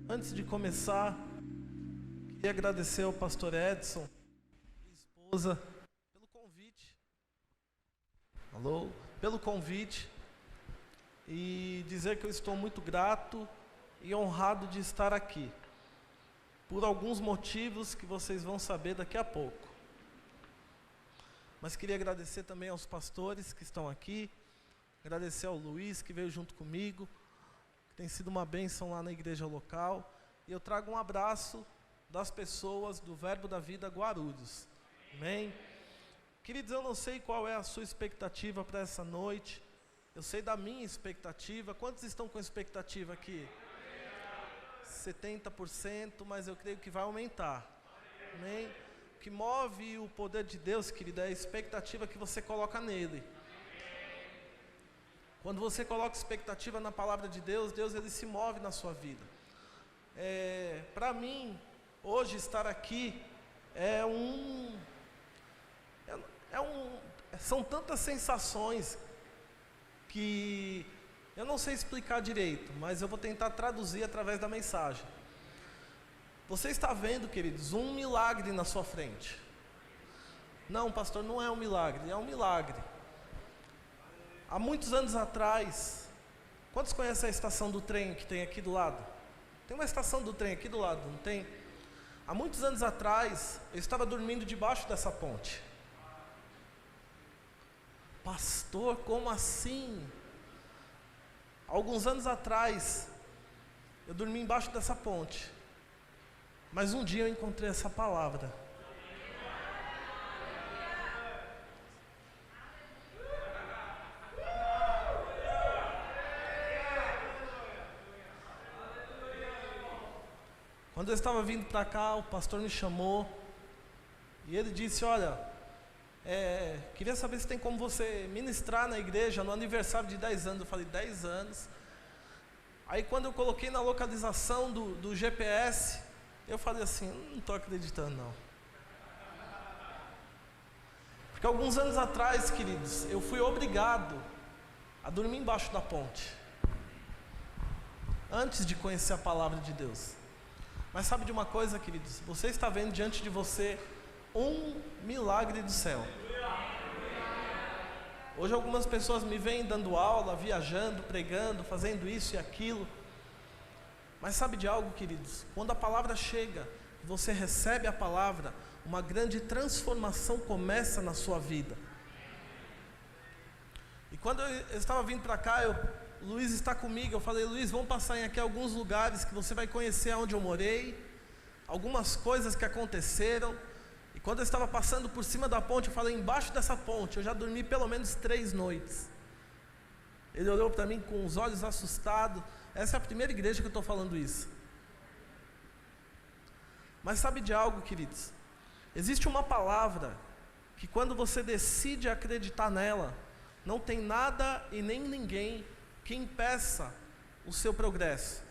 Antes de começar, queria agradecer ao pastor Edson e esposa pelo convite. Pelo convite e dizer que eu estou muito grato e honrado de estar aqui, por alguns motivos que vocês vão saber daqui a pouco. Mas queria agradecer também aos pastores que estão aqui, agradecer ao Luiz que veio junto comigo, que tem sido uma bênção lá na igreja local, e eu trago um abraço das pessoas do Verbo da Vida Guarulhos. Amém? Queridos, eu não sei qual é a sua expectativa para essa noite, eu sei da minha expectativa. Quantos estão com expectativa aqui? 70%, mas eu creio que vai aumentar. Amém? O que move o poder de Deus, querido, é a expectativa que você coloca nele. Quando você coloca expectativa na palavra de Deus, Deus ele se move na sua vida. Para mim, hoje estar aqui são tantas sensações que eu não sei explicar direito, mas eu vou tentar traduzir através da mensagem. Você está vendo, queridos, um milagre na sua frente. Não, pastor, não é um milagre, é um milagre. Há muitos anos atrás, quantos conhecem a estação do trem que tem aqui do lado? Tem uma estação do trem aqui do lado, não tem? Há muitos anos atrás, eu estava dormindo debaixo dessa ponte. Pastor, como assim? Alguns anos atrás, eu dormi embaixo dessa ponte. Mas um dia eu encontrei essa palavra. Quando eu estava vindo para cá, o pastor me chamou e ele disse: olha, queria saber se tem como você ministrar na igreja no aniversário de 10 anos. Eu falei, 10 anos? Aí quando eu coloquei na localização do GPS, eu falei assim, não estou acreditando não. Porque alguns anos atrás, queridos, eu fui obrigado a dormir embaixo da ponte, antes de conhecer a palavra de Deus. Mas sabe de uma coisa, queridos? Você está vendo diante de você um milagre do céu. Hoje algumas pessoas me veem dando aula, viajando, pregando, fazendo isso e aquilo. Mas sabe de algo, queridos? Quando a palavra chega, você recebe a palavra, uma grande transformação começa na sua vida. E quando eu estava vindo para cá, o Luiz está comigo, eu falei, Luiz, vamos passar em aqui alguns lugares que você vai conhecer onde eu morei, algumas coisas que aconteceram. E quando eu estava passando por cima da ponte, eu falei, embaixo dessa ponte, eu já dormi pelo menos 3 noites. Ele olhou para mim com os olhos assustados. Essa é a primeira igreja que eu estou falando isso. Mas sabe de algo, queridos? Existe uma palavra que quando você decide acreditar nela, não tem nada e nem ninguém que impeça o seu progresso.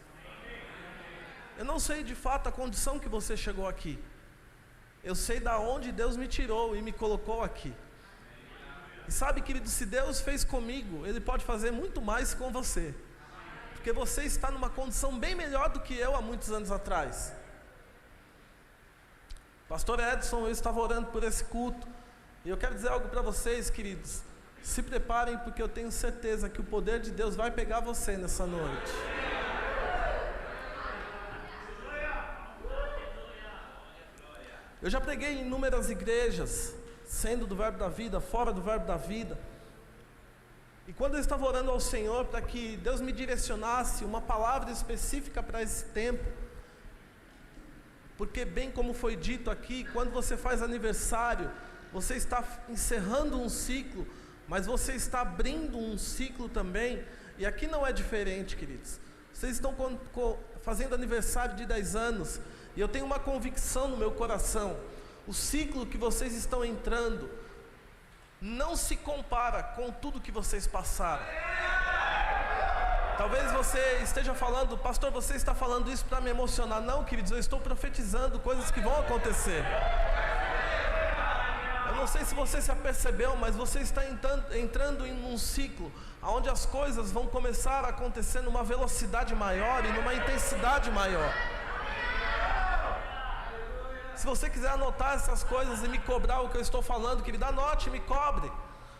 Eu não sei de fato a condição que você chegou aqui. Eu sei da onde Deus me tirou e me colocou aqui. E sabe, querido, se Deus fez comigo, Ele pode fazer muito mais com você. Porque você está numa condição bem melhor do que eu há muitos anos atrás. Pastor Edson, eu estava orando por esse culto. E eu quero dizer algo para vocês, queridos. Se preparem, porque eu tenho certeza que o poder de Deus vai pegar você nessa noite. Eu já preguei em inúmeras igrejas, sendo do Verbo da Vida, fora do Verbo da Vida. E quando eu estava orando ao Senhor para que Deus me direcionasse uma palavra específica para esse tempo, porque bem como foi dito aqui, quando você faz aniversário, você está encerrando um ciclo, mas você está abrindo um ciclo também. E aqui não é diferente, queridos. Vocês estão fazendo aniversário de 10 anos, e eu tenho uma convicção no meu coração: o ciclo que vocês estão entrando não se compara com tudo que vocês passaram. Talvez você esteja falando, pastor, você está falando isso para me emocionar. Não, queridos, eu estou profetizando coisas que vão acontecer. Eu não sei se você se apercebeu, mas você está entrando em um ciclo onde as coisas vão começar a acontecer numa velocidade maior e numa intensidade maior. Se você quiser anotar essas coisas e me cobrar o que eu estou falando, querido, anote, me cobre.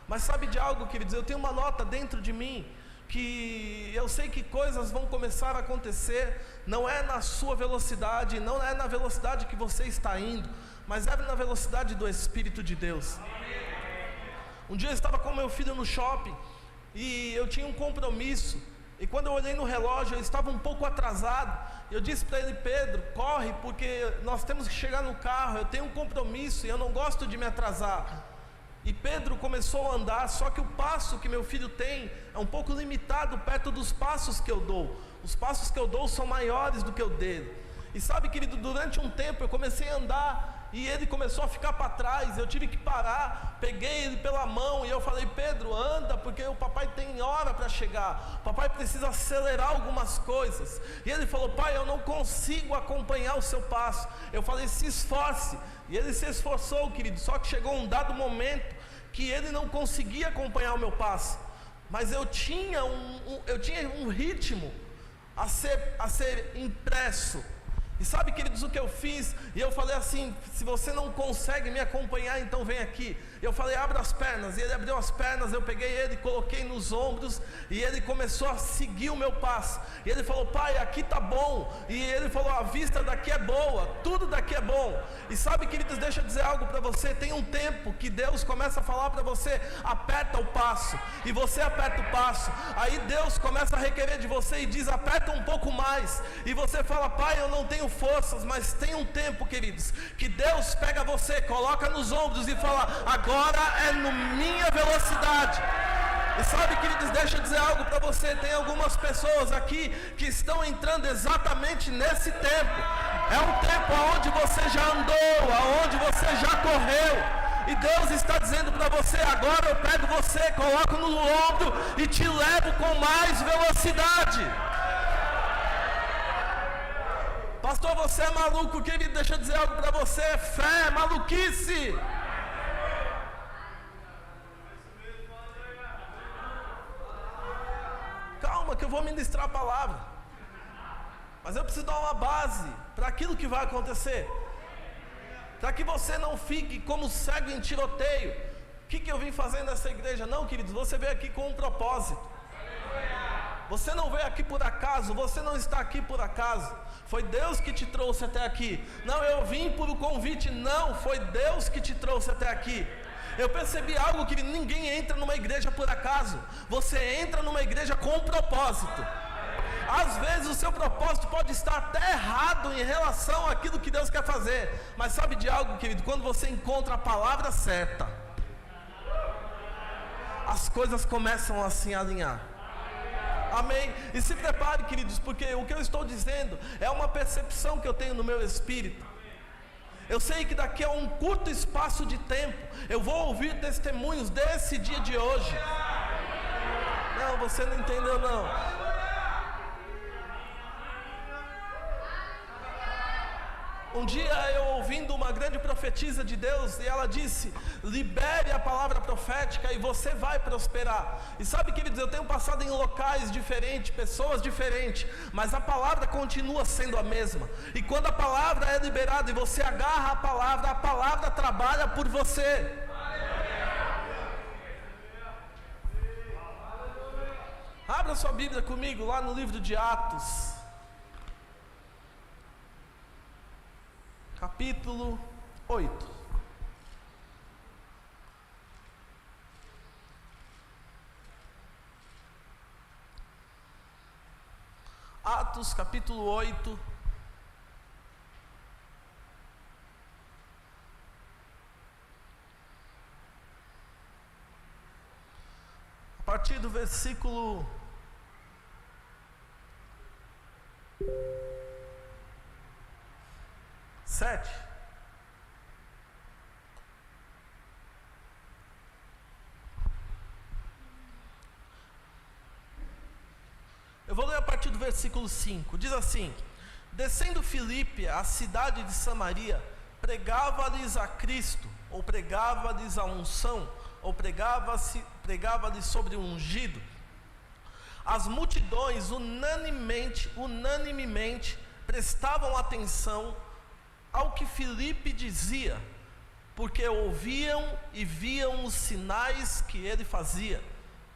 Mas sabe de algo, queridos? Eu tenho uma nota dentro de mim, que eu sei que coisas vão começar a acontecer, não é na sua velocidade, não é na velocidade que você está indo, mas é na velocidade do Espírito de Deus. Um dia eu estava com meu filho no shopping, e eu tinha um compromisso, e quando eu olhei no relógio, eu estava um pouco atrasado. Eu disse para ele: Pedro, corre, porque nós temos que chegar no carro, eu tenho um compromisso e eu não gosto de me atrasar. E Pedro começou a andar, só que o passo que meu filho tem é um pouco limitado perto dos passos que eu dou. Os passos que eu dou são maiores do que o dele. E sabe, querido, durante um tempo eu comecei a andar e ele começou a ficar para trás. Eu tive que parar, peguei ele pela mão e eu falei: Pedro, anda, porque o papai tem hora para chegar, o papai precisa acelerar algumas coisas. E ele falou: pai, eu não consigo acompanhar o seu passo. Eu falei: se esforce. E ele se esforçou, querido, só que chegou um dado momento que ele não conseguia acompanhar o meu passo, mas eu tinha um ritmo a ser impresso. E sabe, queridos, o que eu fiz? E eu falei assim: se você não consegue me acompanhar, então vem aqui. Eu falei: abre as pernas. E ele abriu as pernas, eu peguei ele, coloquei nos ombros, e ele começou a seguir o meu passo. E ele falou: pai, aqui tá bom. E ele falou: a vista daqui é boa, tudo daqui é bom. E sabe, queridos, deixa eu dizer algo para você. Tem um tempo que Deus começa a falar para você: aperta o passo. E você aperta o passo. Aí Deus começa a requerer de você e diz: aperta um pouco mais. E você fala: pai, eu não tenho forças. Mas tem um tempo, queridos, que Deus pega você, coloca nos ombros e fala: agora é no minha velocidade. E sabe, queridos, deixa eu dizer algo para você. Tem algumas pessoas aqui que estão entrando exatamente nesse tempo. É um tempo onde você já andou, aonde você já correu, e Deus está dizendo para você: agora eu pego você, coloco no ombro e te levo com mais velocidade. Pastor, você é maluco, querido, deixa eu dizer algo para você. Fé é maluquice. Calma que eu vou ministrar a palavra, mas eu preciso dar uma base para aquilo que vai acontecer, para que você não fique como cego em tiroteio. O que eu vim fazer nessa igreja? Não, queridos, você veio aqui com um propósito. Você não veio aqui por acaso, você não está aqui por acaso. Foi Deus que te trouxe até aqui. Não, eu vim por um convite. Não, foi Deus que te trouxe até aqui. Eu percebi algo, que ninguém entra numa igreja por acaso. Você entra numa igreja com um propósito. Às vezes o seu propósito pode estar até errado em relação àquilo que Deus quer fazer. Mas sabe de algo, querido? Quando você encontra a palavra certa, as coisas começam a se alinhar. Amém? E se prepare, queridos, porque o que eu estou dizendo é uma percepção que eu tenho no meu espírito. Eu sei que daqui a um curto espaço de tempo eu vou ouvir testemunhos desse dia de hoje. Não, você não entendeu não. Um dia eu ouvindo uma grande profetisa de Deus, e ela disse: libere a palavra profética e você vai prosperar. E sabe, queridos, eu tenho passado em locais diferentes, pessoas diferentes, mas a palavra continua sendo a mesma. E quando a palavra é liberada e você agarra a palavra trabalha por você. Abra sua Bíblia comigo lá no livro de Atos, capítulo 8. Atos, capítulo 8. A partir do versículo 7. Eu vou ler a partir do versículo 5. Diz assim: descendo Filipe, a cidade de Samaria, pregava-lhes a Cristo, ou pregava-lhes a unção, ou pregava-lhes sobre o ungido, as multidões unanimemente prestavam atenção ao que Filipe dizia, porque ouviam e viam os sinais que ele fazia.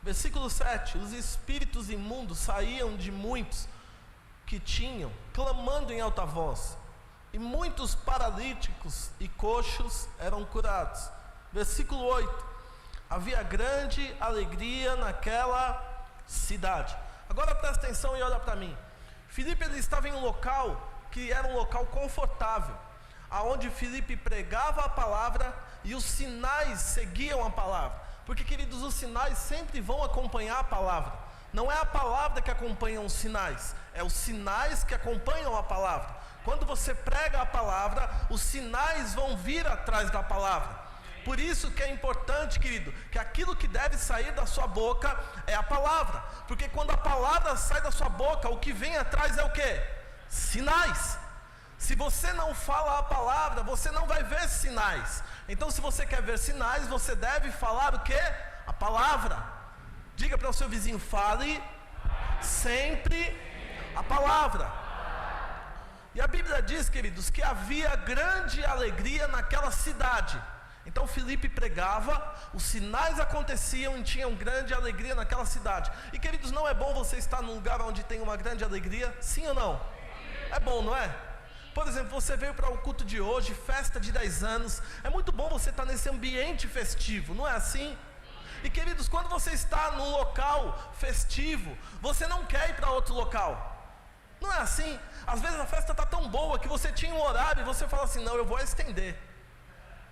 Versículo 7, os espíritos imundos saíam de muitos que tinham, clamando em alta voz, e muitos paralíticos e coxos eram curados. Versículo 8, havia grande alegria naquela cidade. Agora presta atenção e olha para mim. Filipe, ele estava em um local que era um local confortável, aonde Filipe pregava a palavra e os sinais seguiam a palavra. Porque, queridos, os sinais sempre vão acompanhar a palavra. Não é a palavra que acompanha os sinais, é os sinais que acompanham a palavra. Quando você prega a palavra, os sinais vão vir atrás da palavra. Por isso que é importante, querido, que aquilo que deve sair da sua boca é a palavra. Porque quando a palavra sai da sua boca, o que vem atrás é o quê? Sinais. Se você não fala a palavra, você não vai ver sinais. Então, se você quer ver sinais, você deve falar o quê? A palavra. Diga para o seu vizinho, fale sempre a palavra. E a Bíblia diz, queridos, que havia grande alegria naquela cidade. Então Filipe pregava, os sinais aconteciam e tinham grande alegria naquela cidade. E, queridos, não é bom você estar num lugar onde tem uma grande alegria? Sim ou não? É bom, não é? Por exemplo, você veio para o culto de hoje, festa de 10 anos. É muito bom você estar nesse ambiente festivo, não é assim? E, queridos, quando você está num local festivo, você não quer ir para outro local. Não é assim? Às vezes a festa está tão boa que você tinha um horário e você fala assim, não, eu vou estender.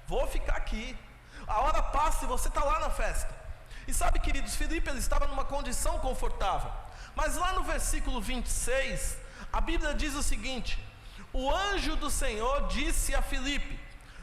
Vou ficar aqui. A hora passa e você está lá na festa. E sabe, queridos, Filipe, ele estava numa condição confortável. Mas lá no versículo 26, a Bíblia diz o seguinte: o anjo do Senhor disse a Filipe,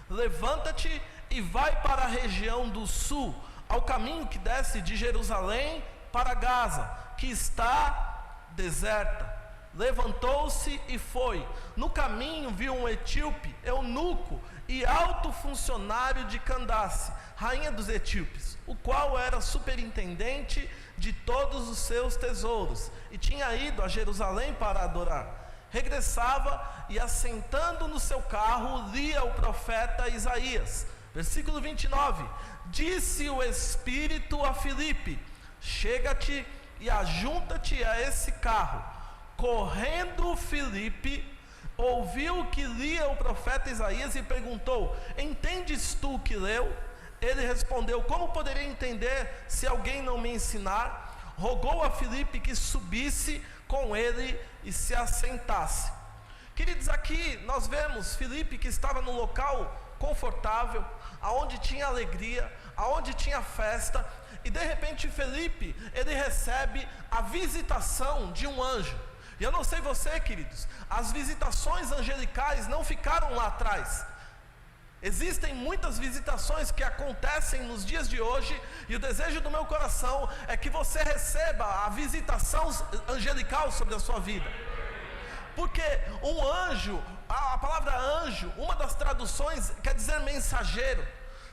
levanta-te e vai para a região do sul, ao caminho que desce de Jerusalém para Gaza, que está deserta. Levantou-se e foi. No caminho viu um etíope, eunuco e alto funcionário de Candace, rainha dos etíopes, o qual era superintendente de todos os seus tesouros, e tinha ido a Jerusalém para adorar. Regressava e, assentando no seu carro, lia o profeta Isaías. Versículo 29, disse o Espírito a Filipe, chega-te e ajunta-te a esse carro. Correndo Filipe, ouviu que lia o profeta Isaías e perguntou, entendes tu o que leu? Ele respondeu, como poderia entender se alguém não me ensinar? Rogou a Filipe que subisse com ele e se assentasse. Queridos, aqui nós vemos Filipe que estava num local confortável, aonde tinha alegria, aonde tinha festa, e de repente Filipe, ele recebe a visitação de um anjo. E eu não sei você, queridos, as visitações angelicais não ficaram lá atrás. Existem muitas visitações que acontecem nos dias de hoje, e o desejo do meu coração é que você receba a visitação angelical sobre a sua vida. Porque um anjo, a palavra anjo, uma das traduções quer dizer mensageiro.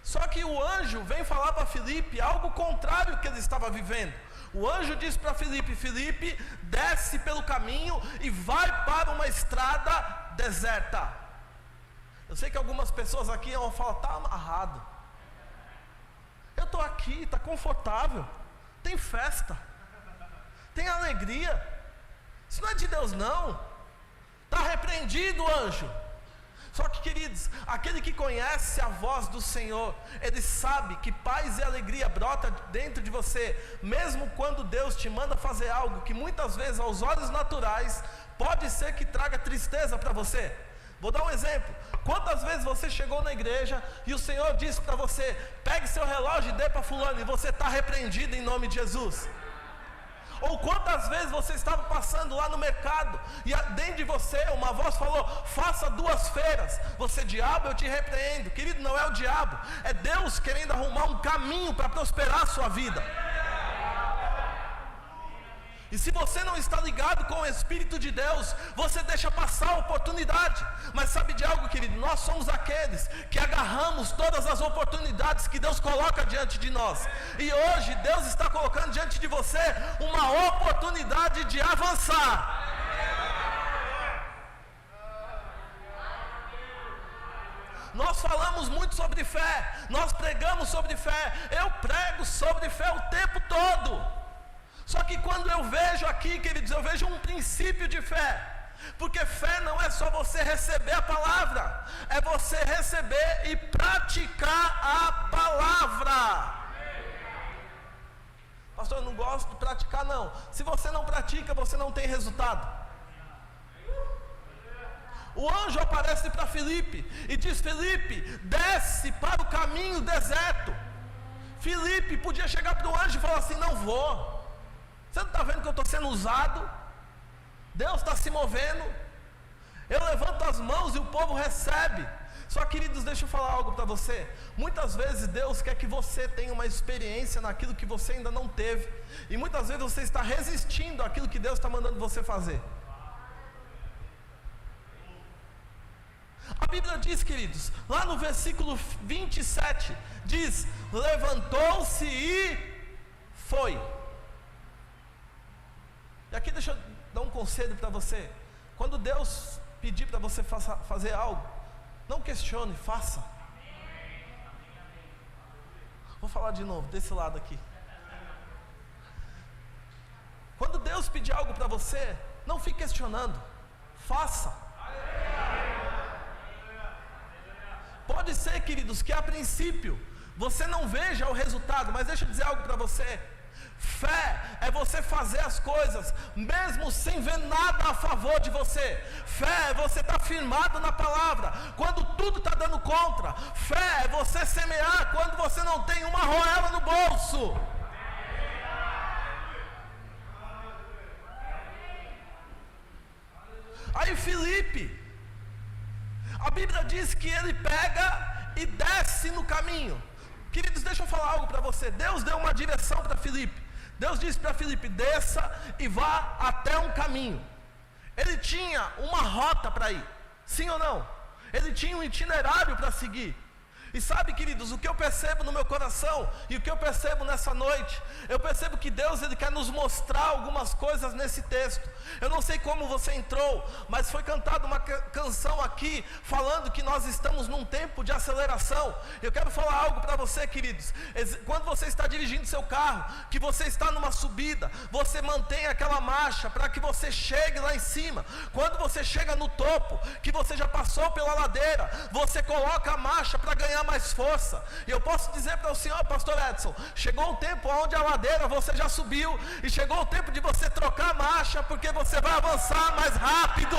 Só que o anjo vem falar para Filipe algo contrário que ele estava vivendo. O anjo diz para Filipe, Filipe, desce pelo caminho e vai para uma estrada deserta. Eu sei que algumas pessoas aqui vão falar, está amarrado. Eu estou aqui, está confortável, tem festa, tem alegria. Isso não é de Deus não. Está repreendido, anjo. Só que, queridos, aquele que conhece a voz do Senhor, ele sabe que paz e alegria brota dentro de você, mesmo quando Deus te manda fazer algo que muitas vezes aos olhos naturais pode ser que traga tristeza para você. Vou dar um exemplo. Quantas vezes você chegou na igreja e o Senhor disse para você, pegue seu relógio e dê para fulano, e você está repreendido em nome de Jesus? Ou quantas vezes você estava passando lá no mercado e dentro de você uma voz falou, faça 2 feiras. Você, diabo, eu te repreendo. Querido, não é o diabo, é Deus querendo arrumar um caminho para prosperar a sua vida. E se você não está ligado com o Espírito de Deus, você deixa passar a oportunidade. Mas sabe de algo, querido? Nós somos aqueles que agarramos todas as oportunidades que Deus coloca diante de nós. E hoje Deus está colocando diante de você uma oportunidade de avançar. Nós falamos muito sobre fé, nós pregamos sobre fé, eu prego sobre fé o tempo todo. Só que quando eu vejo aqui, queridos, eu vejo um princípio de fé. Porque fé não é só você receber a palavra, é você receber e praticar a palavra. Pastor, eu não gosto de praticar não. Se você não pratica, você não tem resultado. O anjo aparece para Filipe e diz: Filipe, desce para o caminho deserto. Filipe podia chegar para o anjo e falar assim: não vou. Você não está vendo que eu estou sendo usado? Deus está se movendo. Eu levanto as mãos e o povo recebe. Só, queridos, deixa eu falar algo para você. Muitas vezes Deus quer que você tenha uma experiência naquilo que você ainda não teve. E muitas vezes você está resistindo àquilo que Deus está mandando você fazer. A Bíblia diz, queridos, lá no versículo 27, diz: levantou-se e foi. E aqui deixa eu dar um conselho para você. Quando Deus pedir para você fazer algo, não questione, faça. Vou falar de novo, desse lado aqui. Quando Deus pedir algo para você, não fique questionando, faça. Pode ser, queridos, que a princípio você não veja o resultado, mas deixa eu dizer algo para você. Fé é você fazer as coisas mesmo sem ver nada a favor de você. Fé é você estar firmado na palavra quando tudo está dando contra. Fé é você semear quando você não tem uma roela no bolso. Aí Filipe, a Bíblia diz que ele pega e desce no caminho. Queridos, deixa eu falar algo para você. Deus deu uma direção para Filipe. Deus disse para Filipe: desça e vá até um caminho. Ele tinha uma rota para ir, sim ou não? Ele tinha um itinerário para seguir. E sabe, queridos, o que eu percebo no meu coração e o que eu percebo nessa noite, eu percebo que Deus, Ele quer nos mostrar algumas coisas nesse texto. Eu não sei como você entrou, mas foi cantada uma canção aqui falando que nós estamos num tempo de aceleração. Eu quero falar algo para você, queridos. Quando você está dirigindo seu carro, que você está numa subida, você mantém aquela marcha para que você chegue lá em cima. Quando você chega no topo, que você já passou pela ladeira, você coloca a marcha para ganhar mais força. E eu posso dizer para o senhor, pastor Edson, chegou o tempo onde a ladeira você já subiu, e chegou o tempo de você trocar a marcha, porque você vai avançar mais rápido.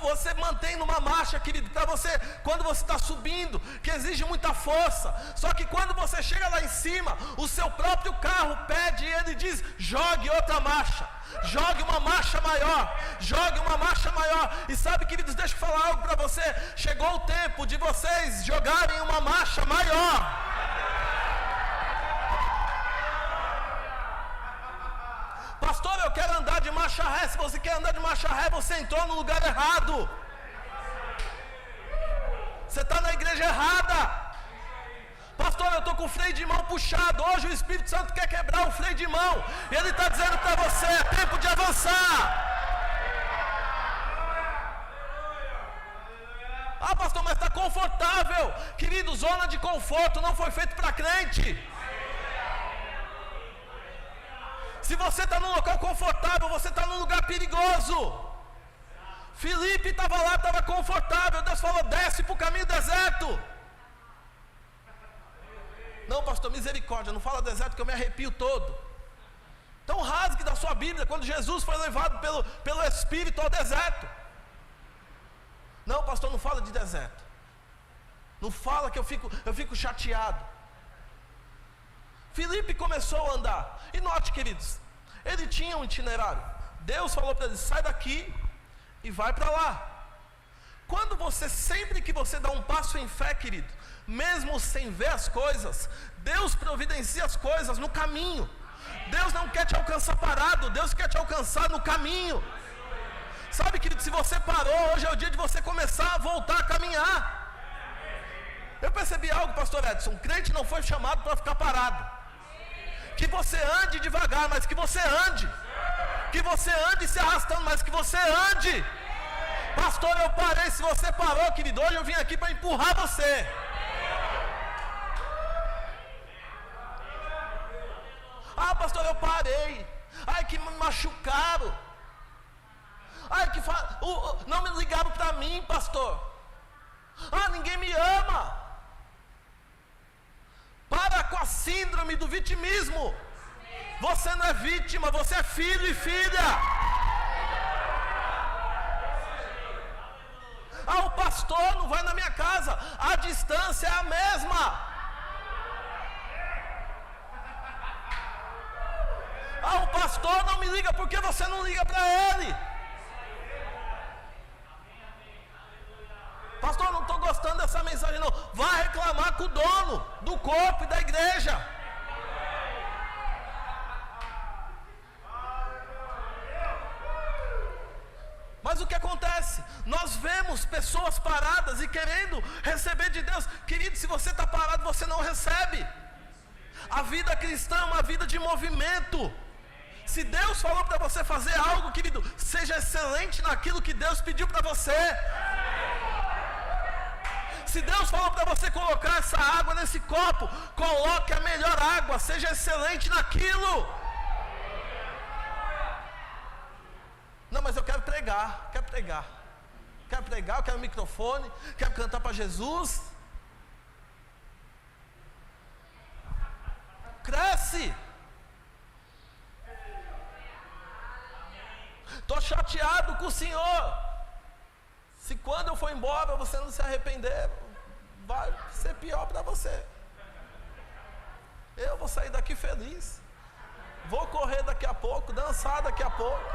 Você mantém numa marcha, querido, para você, quando você está subindo, que exige muita força. Só que quando você chega lá em cima, o seu próprio carro pede e ele diz: jogue outra marcha, jogue uma marcha maior, jogue uma marcha maior. E sabe, queridos, deixa eu falar algo para você. Chegou o tempo de vocês jogarem uma marcha maior. Pastor, eu quero andar de marcha ré. Se você quer andar de marcha ré, você entrou no lugar errado. Você está na igreja errada. Pastor, eu estou com o freio de mão puxado. Hoje o Espírito Santo quer quebrar o freio de mão. E Ele está dizendo para você: é tempo de avançar. Ah, pastor, mas está confortável. Querido, zona de conforto não foi feito para crente. Se você está num local confortável, você está num lugar perigoso. Filipe estava lá, estava confortável. Deus falou: desce para o caminho deserto. Não, pastor, misericórdia, não fala deserto que eu me arrepio todo. Então rasgue da sua Bíblia quando Jesus foi levado pelo Espírito ao deserto. Não, pastor, não fala de deserto. Não fala que eu fico chateado. Filipe começou a andar. E note, queridos, ele tinha um itinerário. Deus falou para ele: sai daqui e vai para lá. quando você, sempre que você dá um passo em fé, querido, mesmo sem ver as coisas, Deus providencia as coisas no caminho. Deus não quer te alcançar parado, Deus quer te alcançar no caminho. Sabe, querido, se você parou, hoje é o dia de você começar a voltar a caminhar. Eu percebi algo, pastor Edson, crente não foi chamado para ficar parado. Que você ande devagar, mas que você ande. Que você ande se arrastando, mas que você ande. Pastor, eu parei, se você parou, querido, hoje eu vim aqui para empurrar você. Ah, pastor, eu parei. Ai, que me machucaram. Ai, que não me ligaram para mim, pastor. Ah, ninguém me ama. Para com a síndrome do vitimismo. Você não é vítima, você é filho e filha. Ah, o pastor não vai na minha casa. A distância é a mesma. Ah, o pastor não me liga, por que você não liga para ele? Pastor, não estou gostando dessa mensagem não. Vá reclamar com o dono do corpo e da igreja. Mas o que acontece? Nós vemos pessoas paradas e querendo receber de Deus. Querido, se você está parado, você não recebe. A vida cristã é uma vida de movimento. Se Deus falou para você fazer algo, querido, seja excelente naquilo que Deus pediu para você. Se Deus falou para você colocar essa água nesse copo, coloque a melhor água, seja excelente naquilo. Não, mas eu quero pregar, eu quero microfone, quero cantar para Jesus. Cresce. Estou chateado com o Senhor. Se quando eu for embora você não se arrepender, vai ser pior para você. Eu vou sair daqui feliz. Vou correr daqui a pouco, dançar daqui a pouco.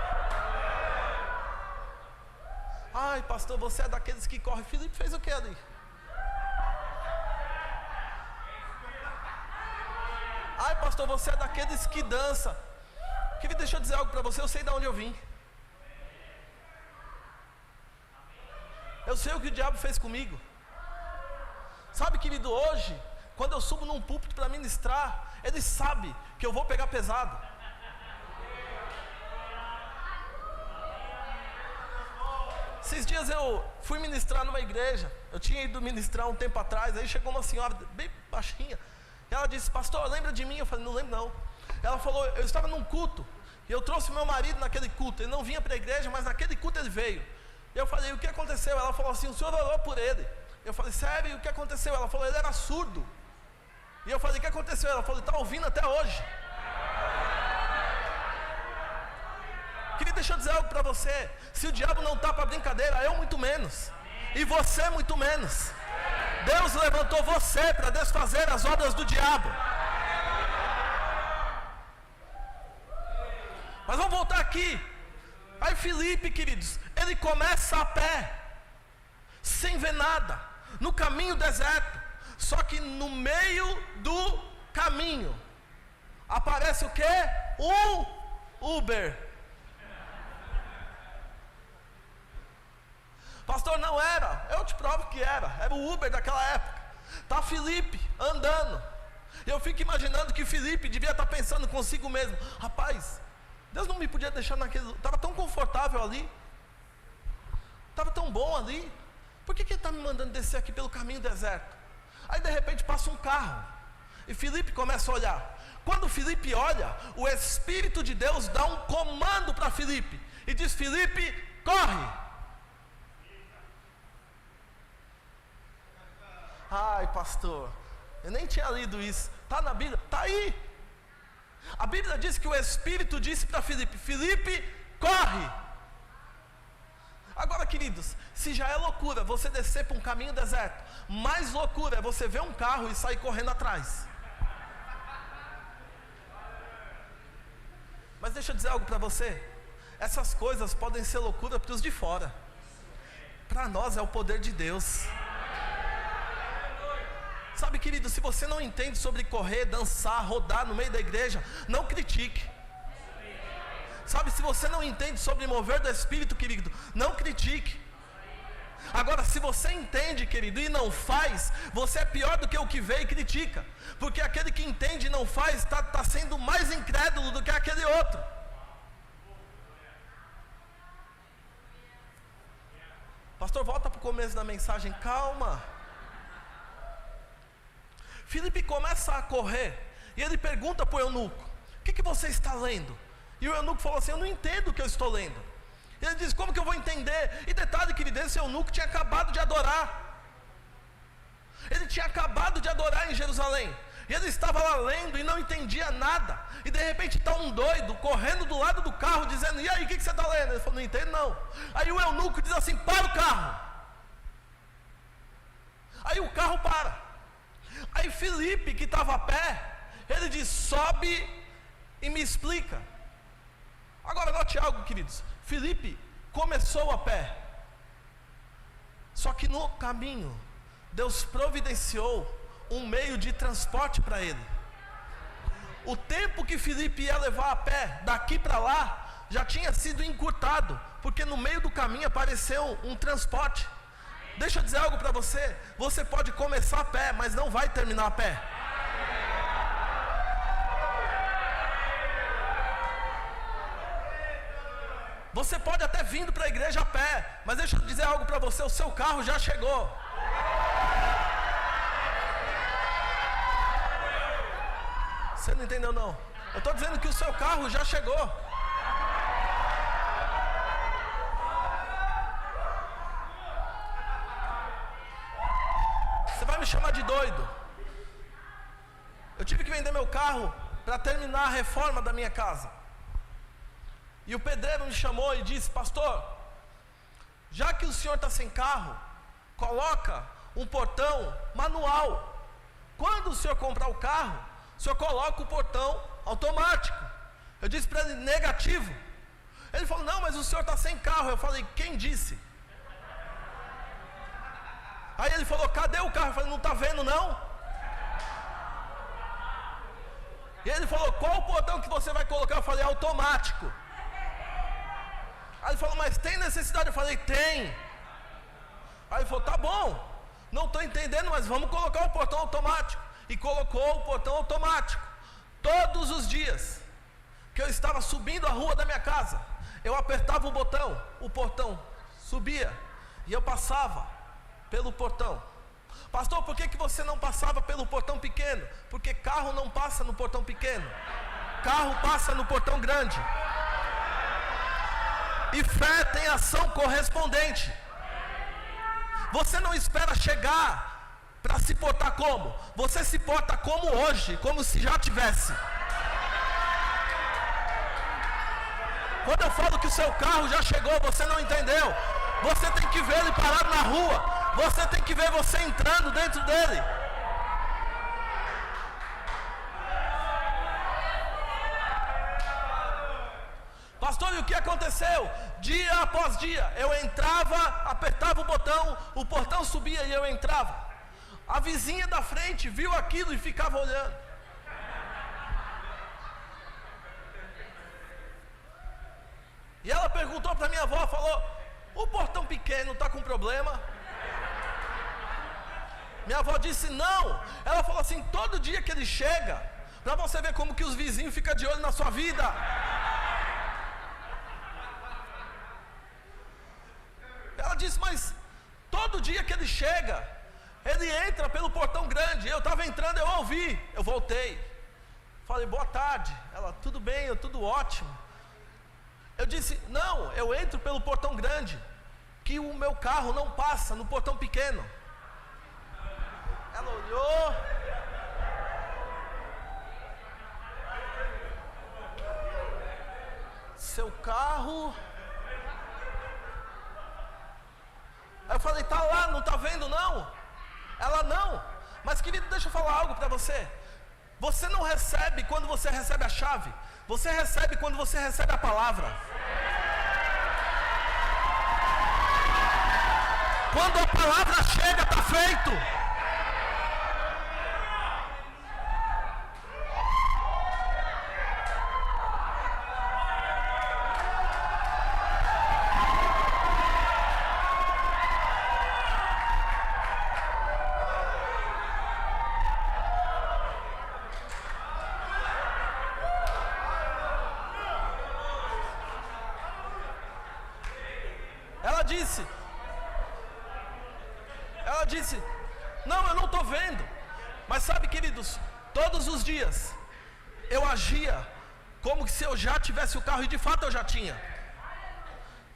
Ai, pastor, você é daqueles que correm. Filipe fez o que ali? Ai, pastor, você é daqueles que dança. Querido, deixa eu dizer algo para você, eu sei de onde eu vim. Eu sei o que o diabo fez comigo. Sabe, querido, hoje, quando eu subo num púlpito para ministrar, ele sabe que eu vou pegar pesado. Esses dias eu fui ministrar numa igreja. Eu tinha ido ministrar um tempo atrás. Aí chegou uma senhora bem baixinha. E ela disse, pastor, lembra de mim? Eu falei, não lembro não. Ela falou, eu estava num culto. E eu trouxe meu marido naquele culto. Ele não vinha para a igreja, mas naquele culto ele veio. Eu falei, o que aconteceu? Ela falou assim, o senhor orou por ele. Eu falei, sério, o que aconteceu? Ela falou, ele era surdo. E eu falei, o que aconteceu? Ela falou, está ouvindo até hoje. Queria deixar eu dizer algo para você. Se o diabo não está para brincadeira, eu muito menos. E você muito menos. Deus levantou você para desfazer as obras do diabo. Mas vamos voltar aqui. Aí Filipe, queridos, ele começa a pé, sem ver nada, no caminho deserto. Só que no meio do caminho aparece o quê? Um Uber. Pastor, não era, eu te provo que era o Uber daquela época. Tá Filipe andando. Eu fico imaginando que Filipe devia estar pensando consigo mesmo, rapaz, Deus não me podia deixar naquele, estava tão confortável ali, estava tão bom ali, por que ele está me mandando descer aqui pelo caminho deserto? Aí de repente passa um carro, e Filipe começa a olhar. Quando Filipe olha, o Espírito de Deus dá um comando para Filipe, e diz, Filipe, corre. Ai, pastor, eu nem tinha lido isso, está na Bíblia, está aí. A Bíblia diz que o Espírito disse para Filipe, Filipe, corre. Agora, queridos, se já é loucura você descer para um caminho deserto, mais loucura é você ver um carro e sair correndo atrás. Mas deixa eu dizer algo para você, essas coisas podem ser loucura para os de fora. Para nós é o poder de Deus. Sabe, querido, se você não entende sobre correr, dançar, rodar no meio da igreja, não critique. Sabe, se você não entende sobre mover do Espírito, querido, não critique. Agora, se você entende, querido, e não faz, você é pior do que o que vê e critica. Porque aquele que entende e não faz, está sendo mais incrédulo do que aquele outro. Pastor, volta para o começo da mensagem, calma. Filipe começa a correr, e ele pergunta para o eunuco, o que você está lendo? E o eunuco falou assim, eu não entendo o que eu estou lendo. Ele diz, como que eu vou entender? E detalhe, querido, esse eunuco tinha acabado de adorar. Ele tinha acabado de adorar em Jerusalém. E ele estava lá lendo e não entendia nada. E de repente está um doido correndo do lado do carro, dizendo, e aí, o que você está lendo? Ele falou, não entendo não. Aí o eunuco diz assim, para o carro. Aí o carro para. Aí Filipe, que estava a pé, ele diz, sobe e me explica. Agora note algo, queridos. Filipe começou a pé. Só que no caminho, Deus providenciou um meio de transporte para ele. O tempo que Filipe ia levar a pé daqui para lá já tinha sido encurtado, porque no meio do caminho apareceu um transporte. Deixa eu dizer algo para você. Você pode começar a pé, mas não vai terminar a pé. Você pode até vir para a igreja a pé, mas deixa eu dizer algo para você, o seu carro já chegou. Você não entendeu não? Eu estou dizendo que o seu carro já chegou. Você vai me chamar de doido. Eu tive que vender meu carro para terminar a reforma da minha casa. E o pedreiro me chamou e disse, pastor, já que o senhor está sem carro, coloca um portão manual. Quando o senhor comprar o carro, o senhor coloca o portão automático. Eu disse para ele, negativo. Ele falou, não, mas o senhor está sem carro. Eu falei, quem disse? Aí ele falou, cadê o carro? Eu falei, não está vendo não? E ele falou, qual o portão que você vai colocar? Eu falei, automático. Aí ele falou, mas tem necessidade? Eu falei, tem. Aí ele falou, tá bom, não estou entendendo, mas vamos colocar o portão automático. E colocou o portão automático. Todos os dias que eu estava subindo a rua da minha casa, eu apertava o portão subia, e eu passava pelo portão. Pastor, por que você não passava pelo portão pequeno? Porque carro não passa no portão pequeno, carro passa no portão grande. E fé tem ação correspondente. Você não espera chegar para se portar como? Você se porta como hoje, como se já tivesse. Quando eu falo que o seu carro já chegou, você não entendeu. Você tem que ver ele parado na rua. Você tem que ver você entrando dentro dele. Pastor, e o que aconteceu? Dia após dia, eu entrava, apertava o portão subia e eu entrava. A vizinha da frente viu aquilo e ficava olhando. E ela perguntou para minha avó, falou, o portão pequeno está com problema? Minha avó disse, não. Ela falou assim, todo dia que ele chega, para você ver como que os vizinhos ficam de olho na sua vida. Ela disse, mas todo dia que ele chega, ele entra pelo portão grande. Eu estava entrando, eu ouvi, eu voltei. Falei, boa tarde. Ela, tudo bem, tudo ótimo. Eu disse, não, eu entro pelo portão grande, que o meu carro não passa no portão pequeno. Ela olhou. Seu carro. Aí eu falei, tá lá, não tá vendo não? Ela, não. Mas querido, deixa eu falar algo para você. Você não recebe quando você recebe a chave. Você recebe quando você recebe a palavra. Quando a palavra chega, está feito. Ela disse, não, eu não estou vendo. Mas sabe, queridos, todos os dias eu agia como se eu já tivesse o carro, e de fato eu já tinha.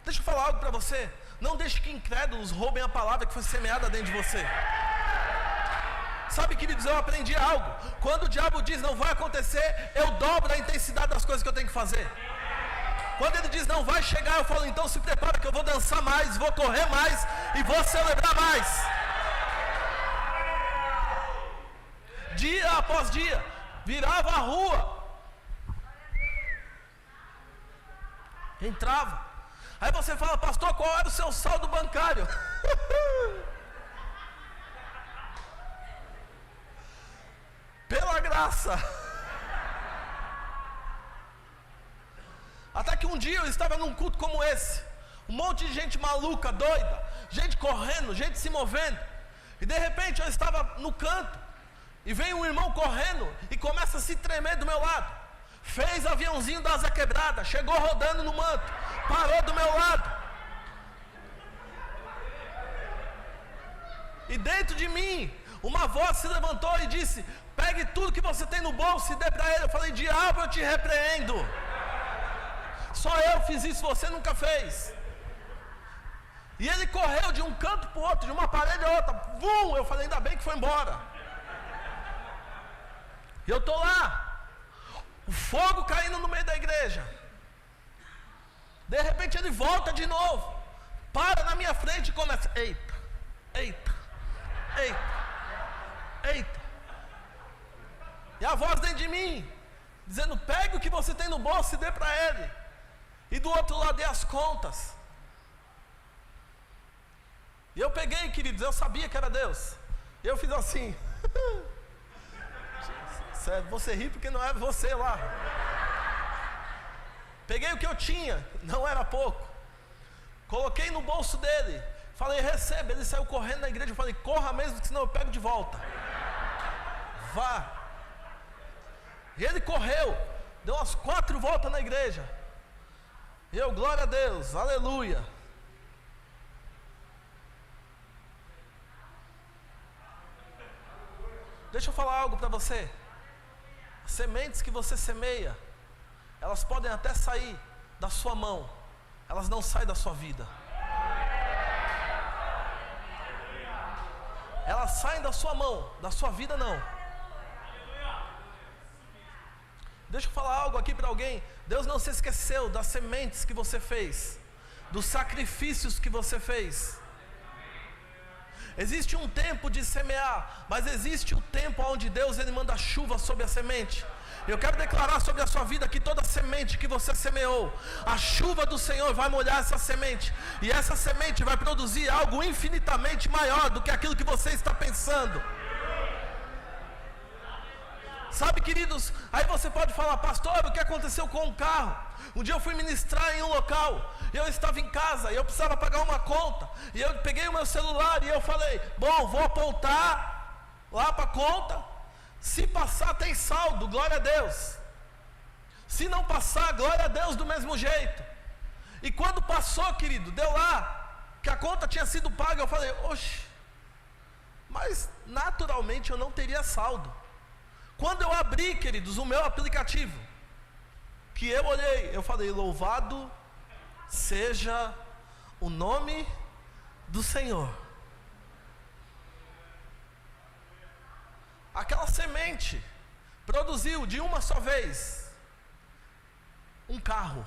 Deixa eu falar algo para você. Não deixe que incrédulos roubem a palavra que foi semeada dentro de você. Sabe, queridos, eu aprendi algo. Quando o diabo diz não vai acontecer, eu dobro a intensidade das coisas que eu tenho que fazer. Quando ele diz não vai chegar, eu falo, então se prepara que eu vou dançar mais, vou correr mais e vou celebrar mais. Dia após dia, virava a rua, entrava. Aí você fala, pastor, qual era o seu saldo bancário? Pela graça. Até que um dia eu estava num culto como esse, um monte de gente maluca, doida, gente correndo, gente se movendo, e de repente eu estava no canto, e vem um irmão correndo, e começa a se tremer do meu lado, fez aviãozinho da asa quebrada, chegou rodando no manto, parou do meu lado, e dentro de mim, uma voz se levantou e disse, pegue tudo que você tem no bolso e dê para ele. Eu falei, diabo, eu te repreendo. Só eu fiz isso, você nunca fez. E ele correu de um canto para o outro, de uma parede a outra. Vum! Eu falei, ainda bem que foi embora. E eu estou lá, o fogo caindo no meio da igreja. De repente ele volta de novo, para na minha frente e começa, eita, eita, eita, eita. E a voz dentro de mim, dizendo, pegue o que você tem no bolso e dê para ele. E do outro lado dei as contas. E eu peguei, queridos, eu sabia que era Deus. E eu fiz assim. Sério, você ri porque não é você lá. Peguei o que eu tinha, não era pouco. Coloquei no bolso dele. Falei, receba. Ele saiu correndo na igreja. Eu falei, corra mesmo, que senão eu pego de volta. Vá. E ele correu. Deu umas 4 voltas na igreja. E eu, glória a Deus, aleluia. Deixa eu falar algo para você. As sementes que você semeia, elas podem até sair da sua mão, elas não saem da sua vida. Elas saem da sua mão, da sua vida não. Deixa eu falar algo aqui para alguém. Deus não se esqueceu das sementes que você fez, dos sacrifícios que você fez. Existe um tempo de semear, mas existe o tempo onde Deus ele manda chuva sobre a semente. Eu quero declarar sobre a sua vida que toda semente que você semeou, a chuva do Senhor vai molhar essa semente, e essa semente vai produzir algo infinitamente maior do que aquilo que você está pensando. Sabe, queridos, aí você pode falar, pastor, o que aconteceu com o carro? Um dia eu fui ministrar em um local, e eu estava em casa, e eu precisava pagar uma conta, e eu peguei o meu celular, e eu falei, bom, vou apontar lá para a conta, se passar tem saldo, glória a Deus. Se não passar, glória a Deus do mesmo jeito. E quando passou, querido, deu lá, que a conta tinha sido paga, eu falei, oxe, mas naturalmente eu não teria saldo. Quando eu abri, queridos, o meu aplicativo, que eu olhei, eu falei, louvado seja o nome do Senhor. Aquela semente produziu de uma só vez um carro.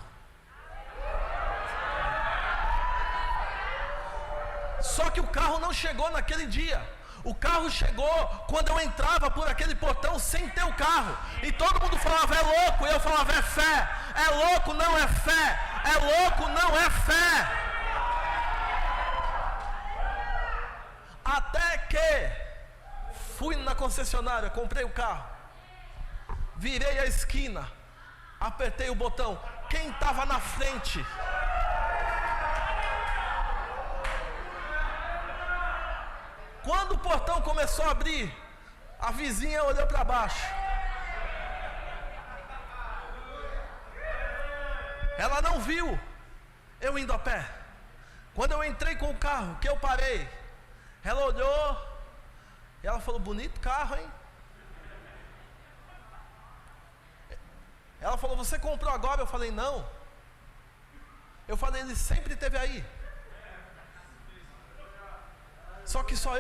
Só que o carro não chegou naquele dia. O carro chegou quando eu entrava por aquele portão sem ter o carro. E todo mundo falava, é louco. E eu falava, é fé. É louco, não é fé. É louco, não é fé. concessionária, comprei o carro, virei a esquina, apertei o botão. Quem estava na frente? Quando o portão começou a abrir, a vizinha olhou para baixo. Ela não viu eu indo a pé. Quando eu entrei com o carro, que eu parei, ela olhou e ela falou: bonito carro, hein? Ela falou: você comprou agora? Eu falei: não. Eu falei: ele sempre esteve aí. Só que só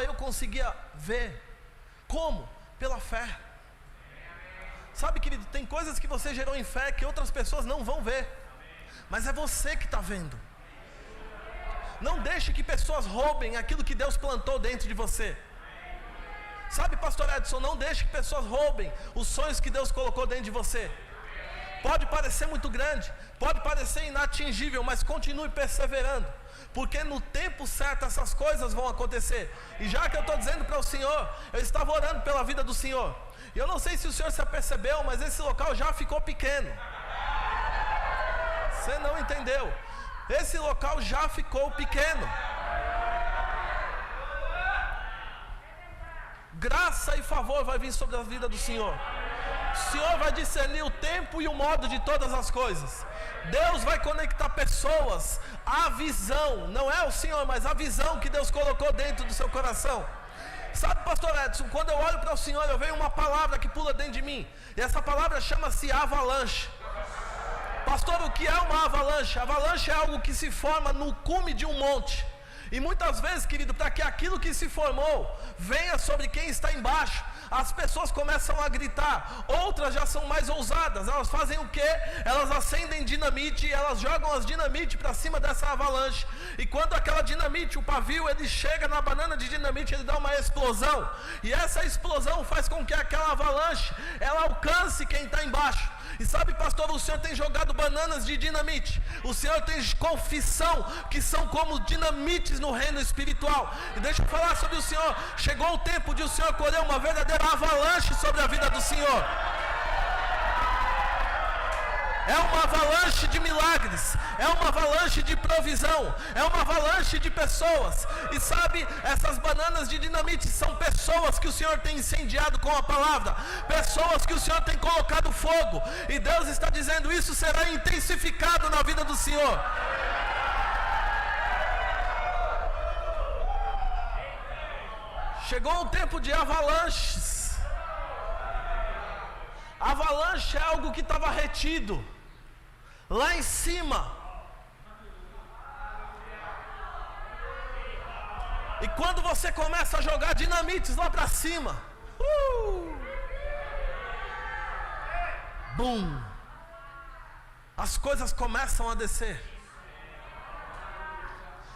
eu conseguia ver. Como? Pela fé. Sabe, querido, tem coisas que você gerou em fé que outras pessoas não vão ver, mas é você que está vendo. Não deixe que pessoas roubem aquilo que Deus plantou dentro de você. Sabe, pastor Edson, não deixe que pessoas roubem os sonhos que Deus colocou dentro de você. Pode parecer muito grande, pode parecer inatingível, mas continue perseverando, porque no tempo certo essas coisas vão acontecer. E já que eu estou dizendo para o Senhor, eu estava orando pela vida do Senhor, e eu não sei se o Senhor se apercebeu, mas esse local já ficou pequeno. Você não entendeu? Esse local já ficou pequeno. Graça e favor vai vir sobre a vida do Senhor. O Senhor vai discernir o tempo e o modo de todas as coisas. Deus vai conectar pessoas à visão, não é o Senhor, mas a visão que Deus colocou dentro do seu coração. Sabe, pastor Edson, quando eu olho para o Senhor, eu vejo uma palavra que pula dentro de mim, e essa palavra chama-se avalanche. Pastor, o que é uma avalanche? Avalanche é algo que se forma no cume de um monte. E muitas vezes, querido, para que aquilo que se formou venha sobre quem está embaixo, as pessoas começam a gritar. Outras já são mais ousadas. Elas fazem o quê? Elas acendem dinamite, elas jogam as dinamite para cima dessa avalanche. E quando aquela dinamite, o pavio, ele chega na banana de dinamite, ele dá uma explosão. E essa explosão faz com que aquela avalanche, ela alcance quem está embaixo. E sabe, pastor, o Senhor tem jogado bananas de dinamite. O Senhor tem confissão que são como dinamites no reino espiritual. E deixa eu falar sobre o Senhor. Chegou o tempo de o Senhor colher uma verdadeira avalanche sobre a vida do Senhor. É uma avalanche de milagres, é uma avalanche de provisão, é uma avalanche de pessoas. E sabe, essas bananas de dinamite são pessoas que o Senhor tem incendiado com a palavra, pessoas que o Senhor tem colocado fogo. E Deus está dizendo: isso será intensificado na vida do Senhor. Chegou um tempo de avalanches. Avalanche é algo que estava retido lá em cima. E quando você começa a jogar dinamites lá para cima, bum, as coisas começam a descer.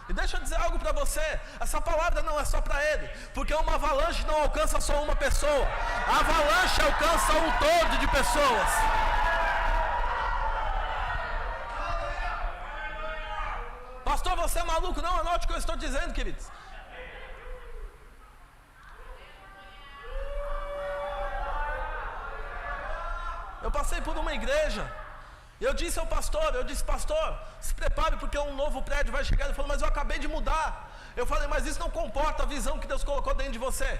E deixa eu dizer algo para você, essa palavra não é só para ele, porque uma avalanche não alcança só uma pessoa, a avalanche alcança um todo de pessoas. Pastor, você é maluco? Não, anote o que eu estou dizendo, queridos. Eu passei por uma igreja, eu disse ao pastor, pastor, se prepare porque um novo prédio vai chegar. Ele falou: mas eu acabei de mudar. Eu falei: mas isso não comporta a visão que Deus colocou dentro de você.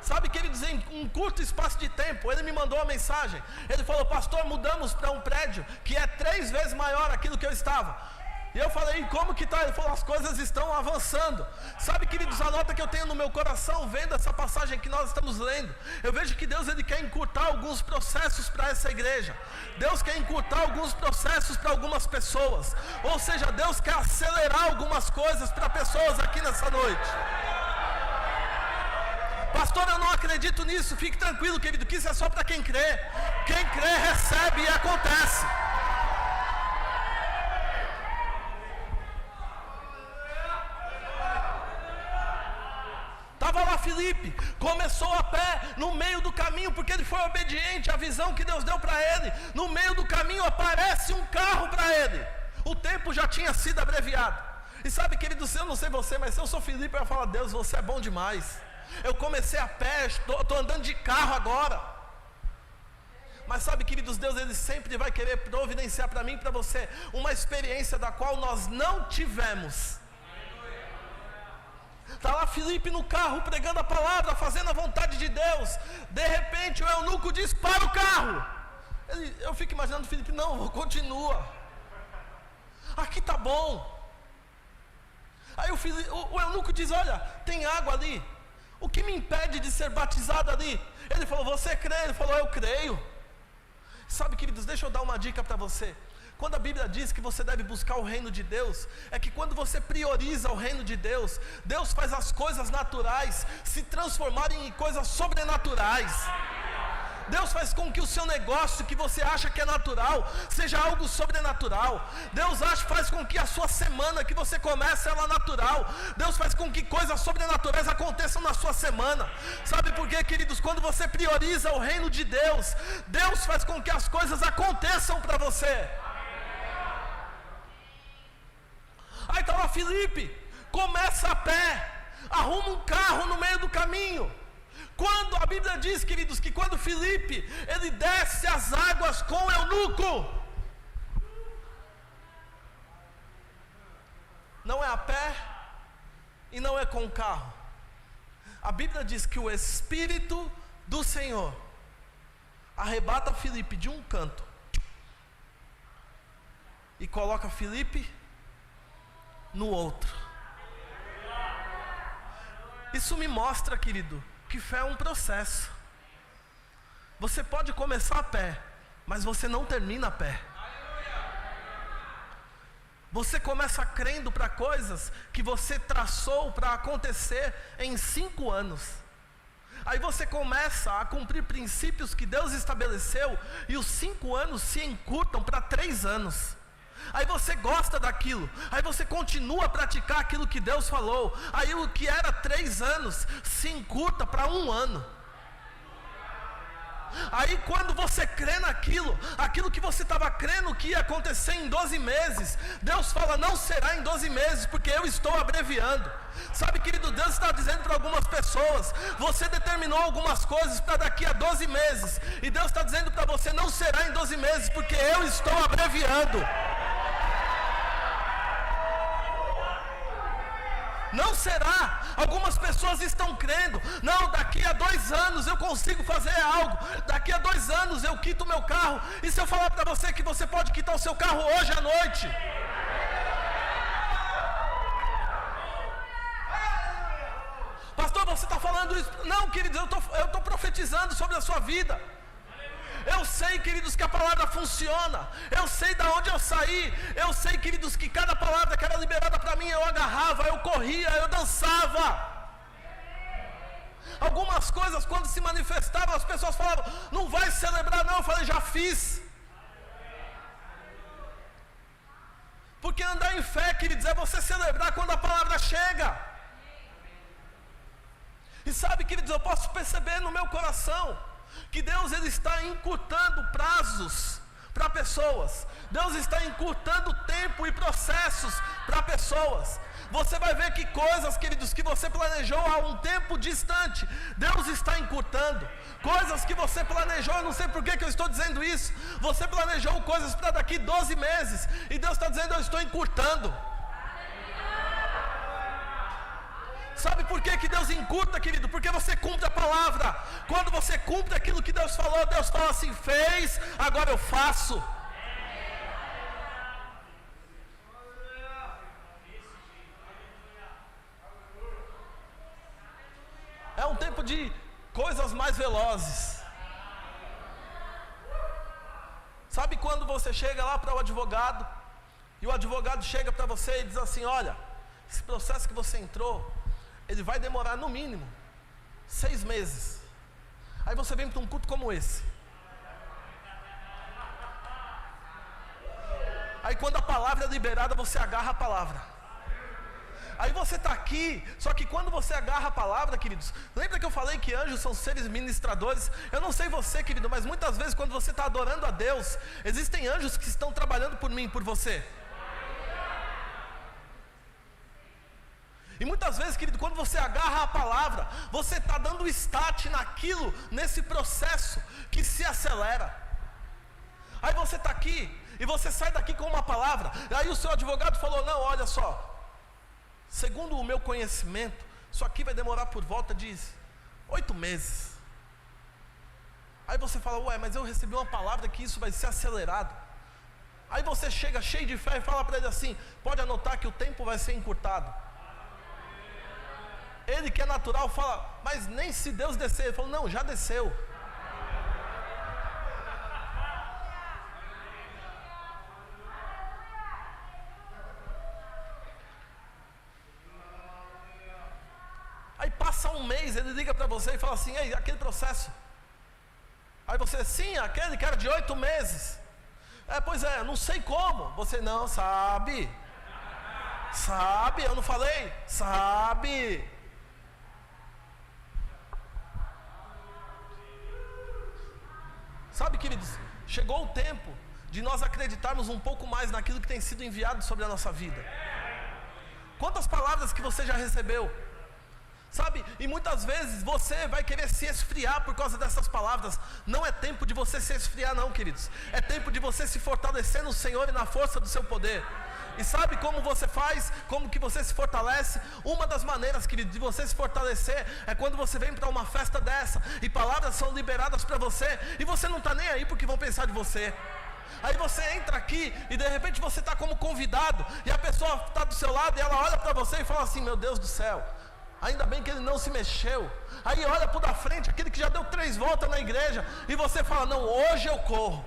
Sabe, queridos, em um curto espaço de tempo, ele me mandou uma mensagem. Ele falou: pastor, mudamos para um prédio que é 3 vezes maior aquilo que eu estava. E eu falei: como que está? Ele falou: as coisas estão avançando. Sabe, queridos, a nota que eu tenho no meu coração, vendo essa passagem que nós estamos lendo, eu vejo que Deus, ele quer encurtar alguns processos para essa igreja. Deus quer encurtar alguns processos para algumas pessoas. Ou seja, Deus quer acelerar algumas coisas para pessoas aqui nessa noite. Pastor, eu não acredito nisso. Fique tranquilo, querido, que isso é só para quem crê. Quem crê recebe e acontece. Estava lá Filipe, começou a pé no meio do caminho, porque ele foi obediente à visão que Deus deu para ele. No meio do caminho aparece um carro para ele. O tempo já tinha sido abreviado. E sabe, queridos, eu não sei você, mas se eu sou Filipe, eu falo: Deus, você é bom demais. Eu comecei a pé, estou andando de carro agora. Mas sabe, queridos, Deus, Ele sempre vai querer providenciar para mim e para você uma experiência da qual nós não tivemos. Está lá Filipe no carro, pregando a palavra, fazendo a vontade de Deus. De repente o eunuco diz: para o carro. Eu fico imaginando Filipe: não, continua, aqui está bom. Aí o eunuco diz: olha, tem água ali, o que me impede de ser batizado ali? Ele falou: você crê? Ele falou: eu creio. Sabe, queridos, deixa eu dar uma dica para você. Quando a Bíblia diz que você deve buscar o reino de Deus, é que quando você prioriza o reino de Deus, Deus faz as coisas naturais se transformarem em coisas sobrenaturais. Deus faz com que o seu negócio, que você acha que é natural, seja algo sobrenatural. Deus faz com que a sua semana que você começa, ela é natural. Deus faz com que coisas sobrenaturais aconteçam na sua semana. Sabe por quê, queridos? Quando você prioriza o reino de Deus, Deus faz com que as coisas aconteçam para você. Aí está lá Filipe, começa a pé, arruma um carro no meio do caminho. Quando a Bíblia diz, queridos, que quando Filipe, ele desce as águas com o eunuco, não é a pé e não é com o carro. A Bíblia diz que o Espírito do Senhor arrebata Filipe de um canto e coloca Filipe no outro. Isso me mostra, querido, que fé é um processo. Você pode começar a pé, mas você não termina a pé. Você começa crendo para coisas que você traçou para acontecer em 5 anos. Aí você começa a cumprir princípios que Deus estabeleceu, e os 5 anos se encurtam para 3 anos. Aí você gosta daquilo, aí você continua a praticar aquilo que Deus falou. Aí o que era 3 anos se encurta para 1 ano. Aí quando você crê naquilo, aquilo que você estava crendo que ia acontecer em 12 meses, Deus fala: não será em 12 meses, porque eu estou abreviando. Sabe, querido, Deus está dizendo para algumas pessoas: você determinou algumas coisas para daqui a 12 meses, e Deus está dizendo para você: não será em 12 meses, porque eu estou abreviando. Não será. Algumas pessoas estão crendo: não, daqui a 2 anos eu consigo fazer algo, daqui a 2 anos eu quito o meu carro. E se eu falar para você que você pode quitar o seu carro hoje à noite? Pastor, você está falando isso? Não, queridos, eu estou profetizando sobre a sua vida. Eu sei, queridos, que a palavra funciona. Eu sei de onde eu saí. Eu sei, queridos, que cada palavra que era liberada para mim, eu agarrava, eu corria, eu dançava. Algumas coisas, quando se manifestavam, as pessoas falavam: não vai celebrar não. Eu falei: já fiz. Porque andar em fé, queridos, é você celebrar quando a palavra chega. E sabe, queridos, eu posso perceber no meu coração que Deus, Ele está encurtando prazos para pessoas. Deus está encurtando tempo e processos para pessoas. Você vai ver que coisas, queridos, que você planejou há um tempo distante, Deus está encurtando. Coisas que você planejou, eu não sei por que eu estou dizendo isso. Você planejou coisas para daqui 12 meses, e Deus está dizendo: eu estou encurtando. Sabe por que Deus encurta, querido? Porque você cumpre a palavra. Quando você cumpre aquilo que Deus falou, Deus fala assim: fez, agora eu faço. É um tempo de coisas mais velozes. Sabe quando você chega lá para o advogado, e o advogado chega para você e diz assim: olha, esse processo que você entrou, ele vai demorar no mínimo 6 meses. Aí você vem para um culto como esse. Aí quando a palavra é liberada, você agarra a palavra. Aí você está aqui, só que quando você agarra a palavra, queridos, lembra que eu falei que anjos são seres ministradores? Eu não sei você, querido, mas muitas vezes quando você está adorando a Deus, existem anjos que estão trabalhando por mim, por você. E muitas vezes, querido, quando você agarra a palavra, você está dando start naquilo, nesse processo que se acelera. Aí você está aqui, e você sai daqui com uma palavra, aí o seu advogado falou, não, olha só, segundo o meu conhecimento, isso aqui vai demorar por volta de 8 meses. Aí você fala, ué, mas eu recebi uma palavra que isso vai ser acelerado. Aí você chega cheio de fé e fala para ele assim, pode anotar que o tempo vai ser encurtado. Ele que é natural fala, mas nem se Deus descer. Ele falou, não, já desceu. Aí passa um mês, ele liga para você e fala assim, ei, aquele processo. Aí você, sim, aquele que era de 8 meses. Pois é, não sei como. Você, não, sabe. Sabe, eu não falei? Sabe. Sabe, queridos, chegou o tempo de nós acreditarmos um pouco mais naquilo que tem sido enviado sobre a nossa vida. Quantas palavras que você já recebeu? Sabe, e muitas vezes você vai querer se esfriar por causa dessas palavras. Não é tempo de você se esfriar não, queridos. É tempo de você se fortalecer no Senhor e na força do seu poder. E sabe como você faz? Como que você se fortalece? Uma das maneiras, querido, de você se fortalecer é quando você vem para uma festa dessa e palavras são liberadas para você e você não está nem aí porque vão pensar de você. Aí você entra aqui e de repente você está como convidado e a pessoa está do seu lado e ela olha para você e fala assim, meu Deus do céu, ainda bem que ele não se mexeu. Aí olha para o da frente, aquele que já deu 3 voltas na igreja, e você fala, não, hoje eu corro.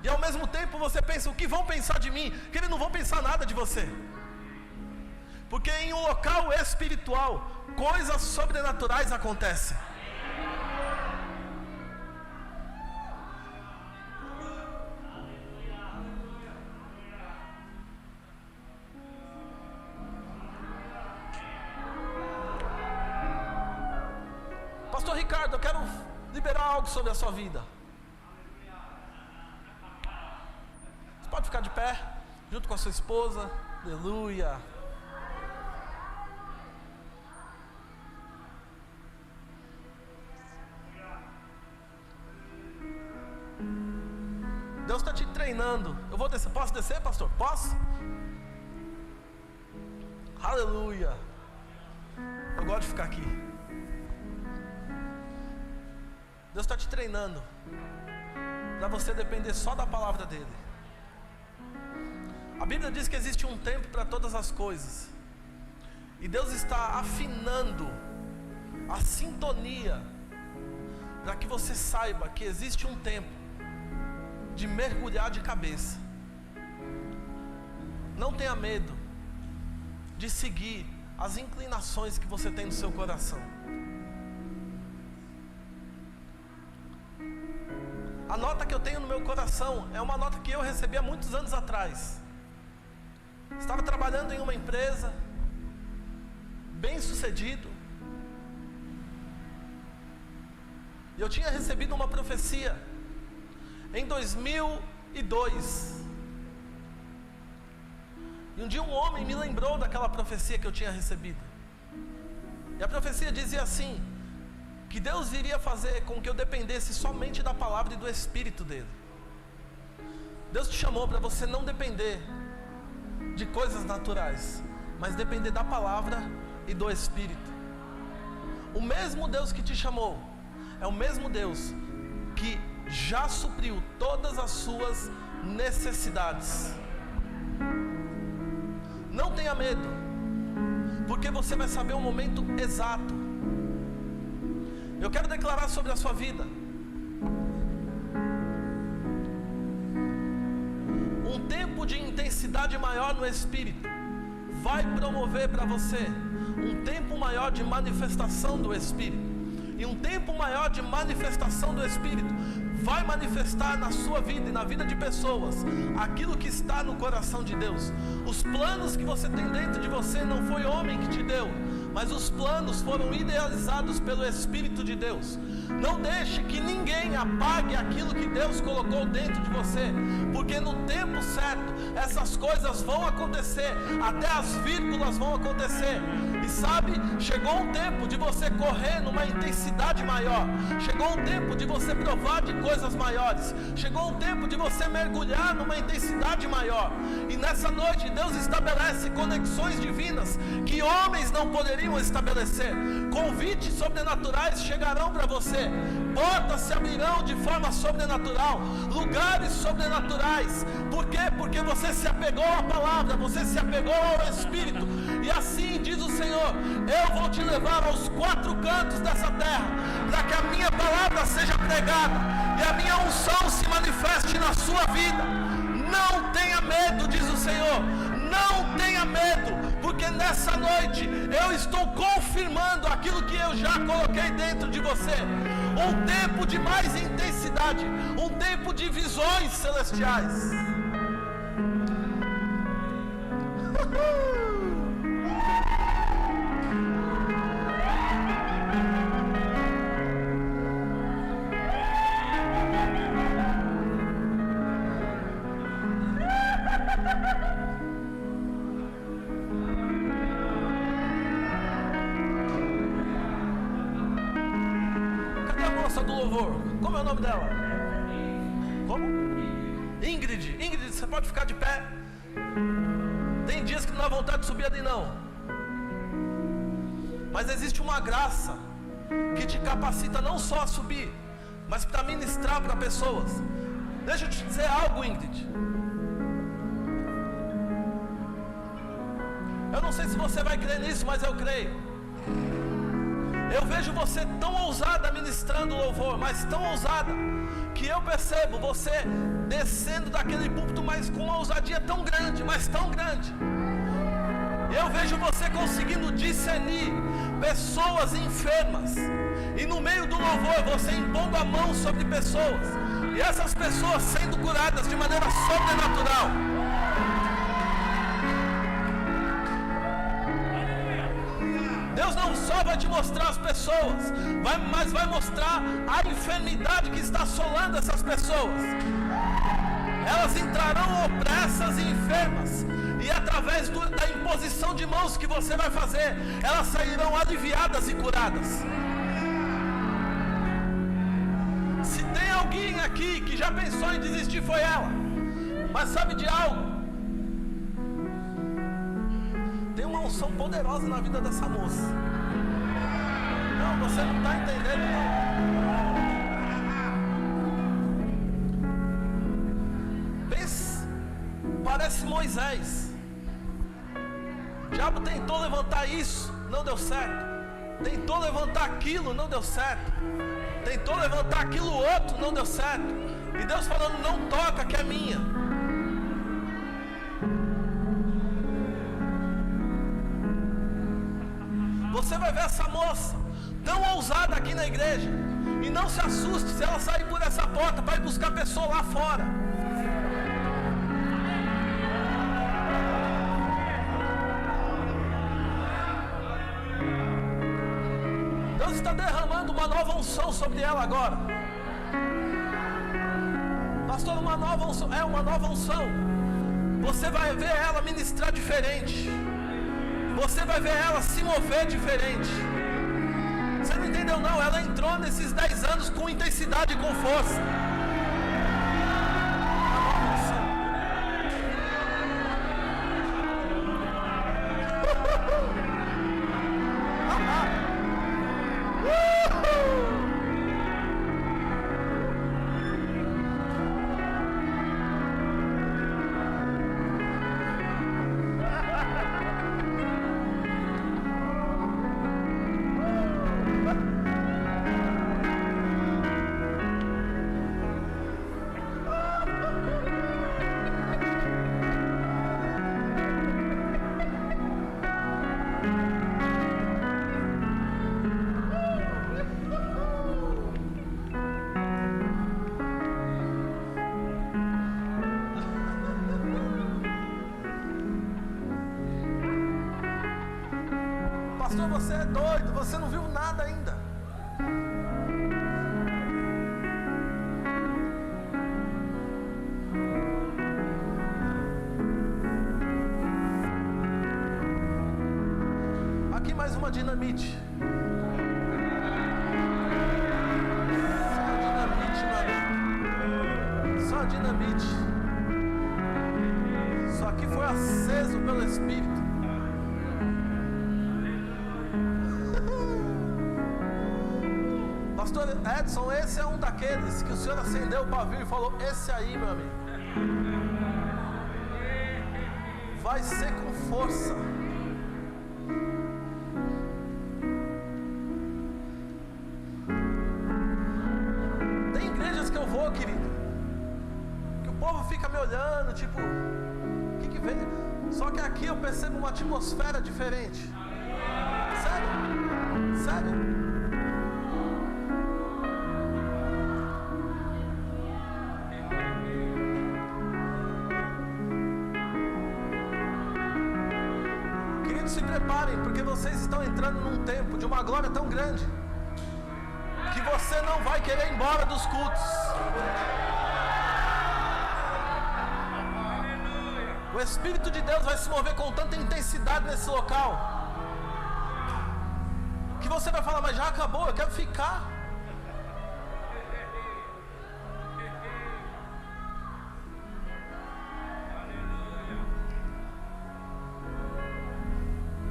E ao mesmo tempo você pensa, o que vão pensar de mim? Que eles não vão pensar nada de você. Porque em um local espiritual, coisas sobrenaturais acontecem. Pastor Ricardo, eu quero liberar algo sobre a sua vida. Você pode ficar de pé, junto com a sua esposa. Aleluia. Deus está te treinando. Eu vou descer, posso descer, pastor? Posso? Aleluia. Eu gosto de ficar aqui. Deus está te treinando para você depender só da palavra dele. A Bíblia diz que existe um tempo para todas as coisas, e Deus está afinando a sintonia para que você saiba que existe um tempo de mergulhar de cabeça. Não tenha medo de seguir as inclinações que você tem no seu coração. A nota que eu tenho no meu coração é uma nota que eu recebi há muitos anos atrás. Estava trabalhando em uma empresa, bem sucedido, e eu tinha recebido uma profecia em 2002. E um dia um homem me lembrou daquela profecia que eu tinha recebido. E a profecia dizia assim, que Deus iria fazer com que eu dependesse somente da palavra e do Espírito dele. Deus te chamou para você não depender de coisas naturais, mas depender da palavra e do Espírito. O mesmo Deus que te chamou é o mesmo Deus que já supriu todas as suas necessidades. Não tenha medo, porque você vai saber o momento exato. Eu quero declarar sobre a sua vida um tempo de intensidade maior no Espírito vai promover para você um tempo maior de manifestação do Espírito. E um tempo maior de manifestação do Espírito vai manifestar na sua vida e na vida de pessoas aquilo que está no coração de Deus. Os planos que você tem dentro de você não foi homem que te deu, mas os planos foram idealizados pelo Espírito de Deus. Não deixe que ninguém apague aquilo que Deus colocou dentro de você, porque no tempo certo essas coisas vão acontecer, até as vírgulas vão acontecer. E sabe, chegou um tempo de você correr numa intensidade maior, chegou um tempo de você provar de coisas maiores, chegou um tempo de você mergulhar numa intensidade maior. E nessa noite Deus estabelece conexões divinas que homens não poderiam estabelecer. Convites sobrenaturais chegarão para você, portas se abrirão de forma sobrenatural, lugares sobrenaturais. Por quê? Porque você se apegou à palavra, você se apegou ao Espírito. E assim diz o Senhor: eu vou te levar aos 4 cantos dessa terra, para que a minha palavra seja pregada e a minha unção se manifeste na sua vida. Não tenha medo, diz o Senhor, não tenha medo, porque nessa noite eu estou confirmando aquilo que eu já coloquei dentro de você. Um tempo de mais intensidade, um tempo de visões celestiais. Do louvor, como é o nome dela? Como? Ingrid. Ingrid, você pode ficar de pé. Tem dias que não dá vontade de subir ali não, mas existe uma graça que te capacita não só a subir, mas para ministrar para pessoas. Deixa eu te dizer algo, Ingrid. Eu não sei se você vai crer nisso, mas eu creio. Eu vejo você tão ousada ministrando louvor, mas tão ousada, que eu percebo você descendo daquele púlpito, mas com uma ousadia tão grande, mas tão grande. Eu vejo você conseguindo discernir pessoas enfermas, e no meio do louvor você impondo a mão sobre pessoas, e essas pessoas sendo curadas de maneira sobrenatural. Deus não só vai te mostrar as pessoas, mas vai mostrar a enfermidade que está assolando essas pessoas. Elas entrarão opressas e enfermas, e através da imposição de mãos que você vai fazer, elas sairão aliviadas e curadas. Se tem alguém aqui que já pensou em desistir, foi ela. Mas sabe de algo? Tem uma unção poderosa na vida dessa moça. Não, você não está entendendo não. Pense, parece Moisés. O diabo tentou levantar isso, não deu certo. Tentou levantar aquilo, não deu certo. Tentou levantar aquilo outro, não deu certo. E Deus falando: não toca, que é minha. Você vai ver essa moça tão ousada aqui na igreja, e não se assuste se ela sair por essa porta para ir buscar pessoa lá fora. Deus está derramando uma nova unção sobre ela agora. Pastor, uma nova unção, uma nova unção. Você vai ver ela ministrar diferente. Você vai ver ela se mover diferente. Você não entendeu não? Ela entrou nesses 10 anos com intensidade e com força. você é doido, você não viu nada ainda. Aqui mais uma dinamite. Só dinamite. Só que foi aceso pelo Espírito. Pastor Edson, esse é um daqueles que o Senhor acendeu o pavio e falou: esse aí, meu amigo, vai ser com força. Tem igrejas que eu vou, querido, que o povo fica me olhando, tipo, o que vem? Só que aqui eu percebo uma atmosfera diferente. Sério? Sério? Se preparem, porque vocês estão entrando num tempo de uma glória tão grande que você não vai querer ir embora dos cultos. O Espírito de Deus vai se mover com tanta intensidade nesse local que você vai falar: mas já acabou, eu quero ficar.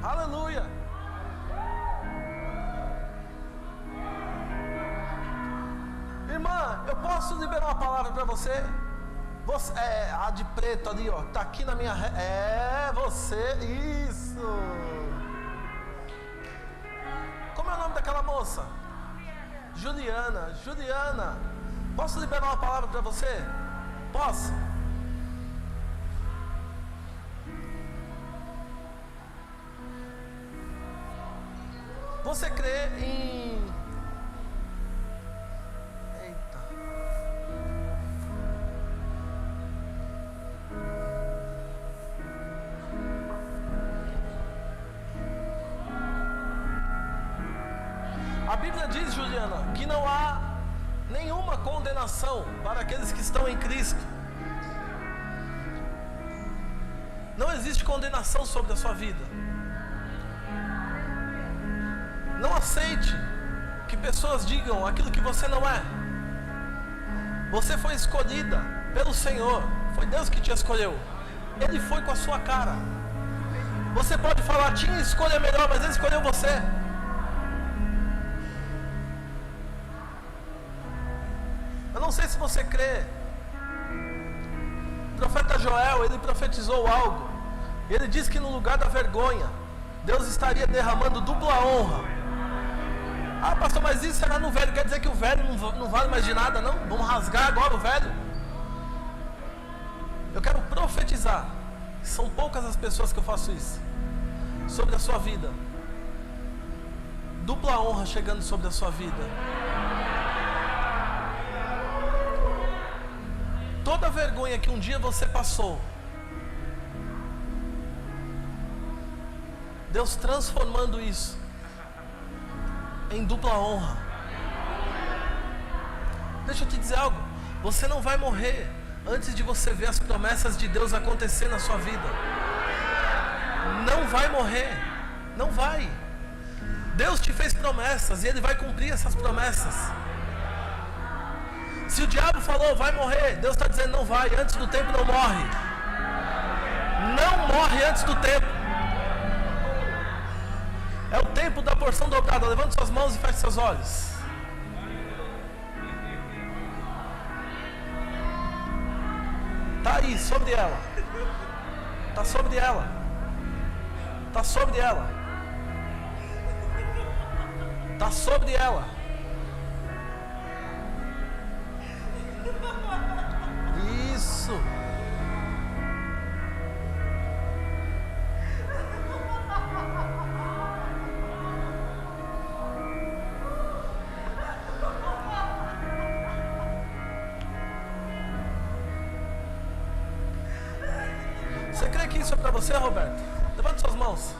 Aleluia. Irmã, eu posso liberar uma palavra para você? Você a de preto ali, ó, tá aqui na minha você, isso. Como é o nome daquela moça? Juliana. Posso liberar uma palavra para você? Posso? Você crê em... Eita. A Bíblia diz, Juliana, que não há nenhuma condenação para aqueles que estão em Cristo. Não existe condenação sobre a sua vida. Não aceite que pessoas digam aquilo que você não é. Você foi escolhida pelo Senhor. Foi Deus que te escolheu. Ele foi com a sua cara. Você pode falar: tinha escolha melhor, mas Ele escolheu você. Eu não sei se você crê. O profeta Joel, ele profetizou algo. Ele disse que no lugar da vergonha, Deus estaria derramando dupla honra. Ah, pastor, mas isso era no velho. Quer dizer que o velho não vale mais de nada, não? Vamos rasgar agora o velho? Eu quero profetizar. São poucas as pessoas que eu faço isso. Sobre a sua vida. Dupla honra chegando sobre a sua vida. Toda vergonha que um dia você passou, Deus transformando isso em dupla honra. Deixa eu te dizer algo. Você não vai morrer antes de você ver as promessas de Deus acontecer na sua vida. Não vai morrer. Não vai. Deus te fez promessas e Ele vai cumprir essas promessas. Se o diabo falou vai morrer, Deus está dizendo não vai. Antes do tempo não morre. Não morre antes do tempo. É o tempo da porção dobrada. Levante suas mãos e feche seus olhos. Está aí, sobre ela. Está sobre ela. Está sobre ela. Está sobre ela. Isso. Você crê que isso é para você, Roberto? Levante suas mãos.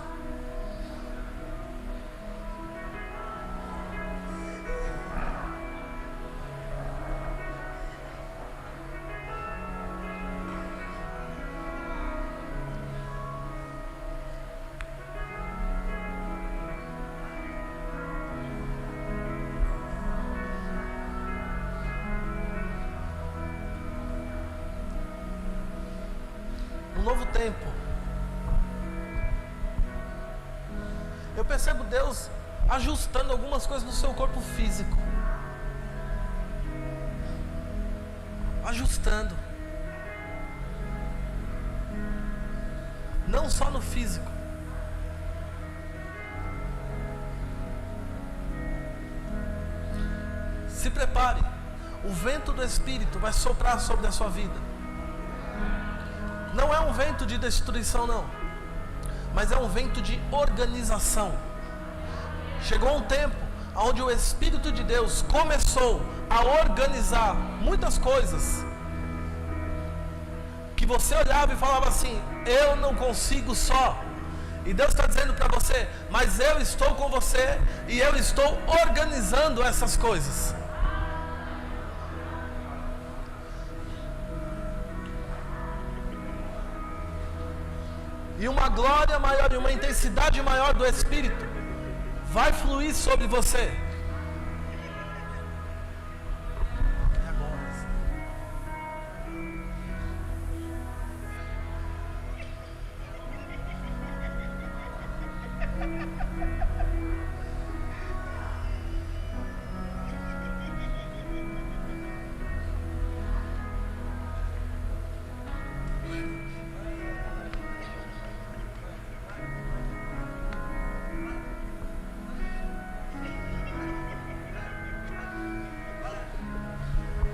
novo tempo. Eu percebo Deus ajustando algumas coisas no seu corpo físico. Ajustando. Não só no físico. Se prepare. O vento do Espírito vai soprar sobre a sua vida. Não é um vento de destruição, não. Mas é um vento de organização. Chegou um tempo onde o Espírito de Deus começou a organizar muitas coisas que você olhava e falava assim: eu não consigo só. E Deus está dizendo para você: mas eu estou com você e eu estou organizando essas coisas. E uma glória maior e uma intensidade maior do Espírito vai fluir sobre você.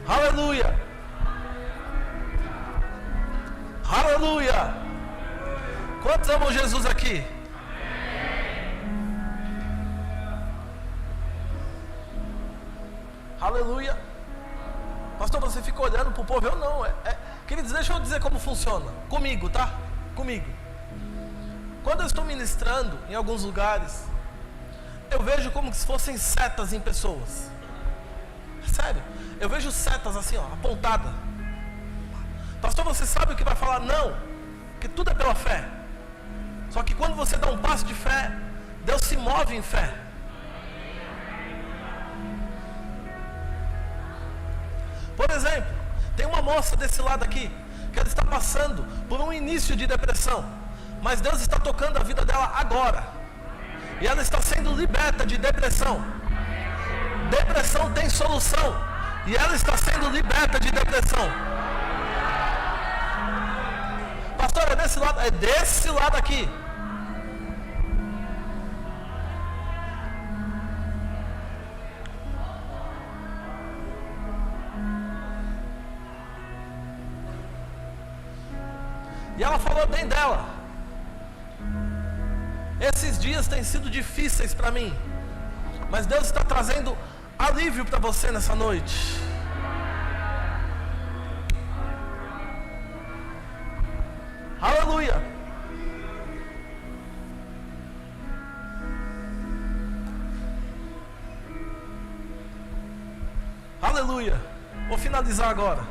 Aleluia! Aleluia! Quantos amam Jesus aqui? Aleluia! Pastor, você fica olhando para o povo? Eu não. Queridos, deixa eu dizer como funciona. Comigo, tá? Comigo. Quando eu estou ministrando em alguns lugares, eu vejo como se fossem setas em pessoas. Sério. Eu vejo setas assim, ó, apontada. Pastor, você sabe o que vai falar? Não, porque tudo é pela fé. Só que quando você dá um passo de fé, Deus se move em fé. Por exemplo, tem uma moça desse lado aqui, que ela está passando por um início de depressão, mas Deus está tocando a vida dela agora, e ela está sendo liberta de depressão. Depressão tem solução. E ela está sendo liberta de depressão. Pastor, é desse lado? É desse lado aqui. E ela falou bem dela. Esses dias têm sido difíceis para mim, mas Deus está trazendo alívio para você nessa noite. Aleluia. Aleluia. Vou finalizar agora.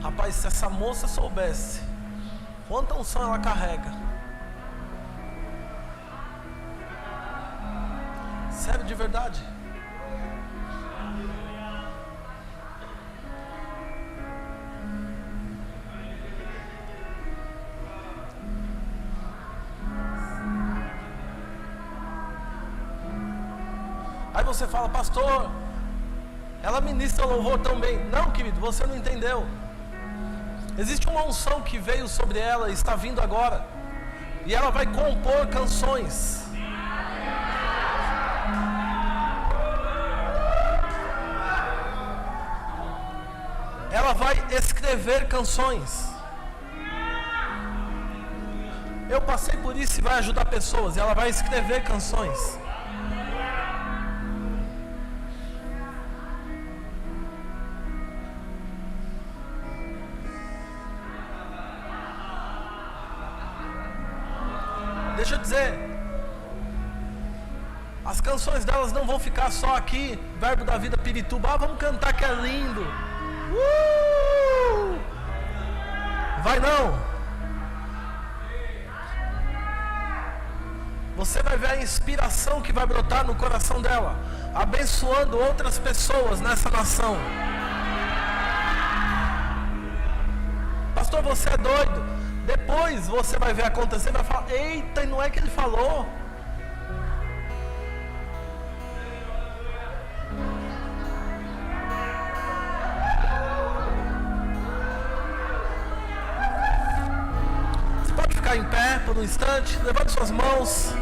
Rapaz, se essa moça soubesse quanta unção ela carrega. Sério, de verdade. Aí você fala: pastor, ela ministra louvor tão bem. Não, querido, você não entendeu. Existe uma unção que veio sobre ela e está vindo agora. E ela vai compor canções. Ela vai escrever canções. Eu passei por isso e vai ajudar pessoas. Ela vai escrever canções. Deixa eu dizer, as canções delas não vão ficar só aqui, Verbo da Vida Pirituba. Ah, vamos cantar que é lindo. Vai não. Você vai ver ver a inspiração que vai brotar no coração dela, abençoando outras pessoas nessa nação. Pastor, você é doido. Depois você vai ver acontecer e vai falar: eita, e não é que ele falou? Você pode ficar em pé por um instante? Levante suas mãos.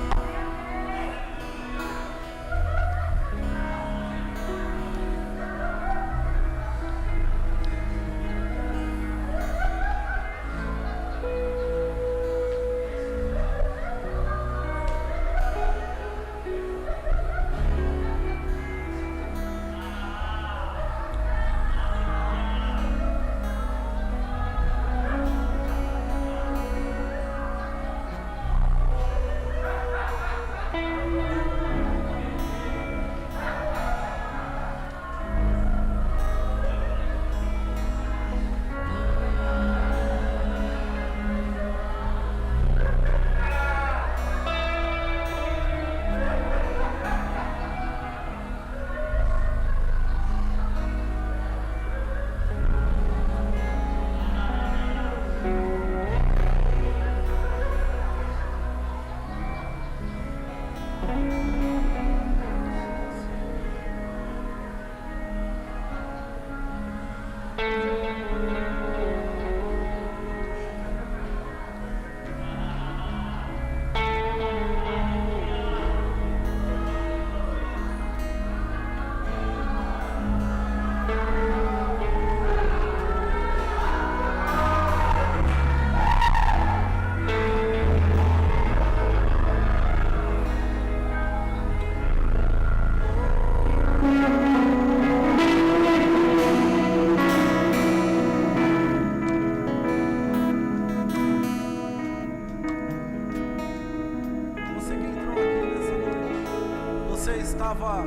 Estava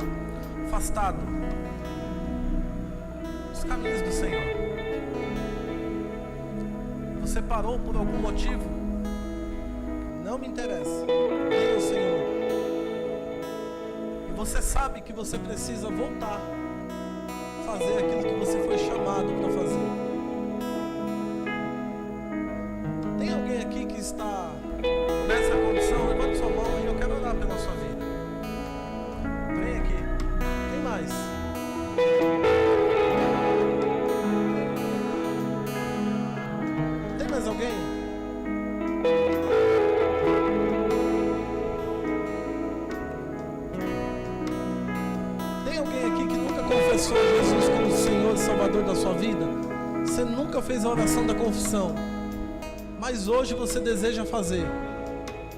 afastado dos caminhos do Senhor. Você parou por algum motivo? Não me interessa. Venha ao Senhor. E você sabe que você precisa voltar a fazer aquilo que você foi chamado para fazer. Tem alguém aqui que está nessa condição? Levante sua mão e eu quero orar pela sua vida. Vem aqui. Quem mais? Tem mais alguém? Tem alguém aqui que nunca confessou Jesus como Senhor e Salvador da sua vida? Você nunca fez a oração da confissão, mas hoje você deseja fazer.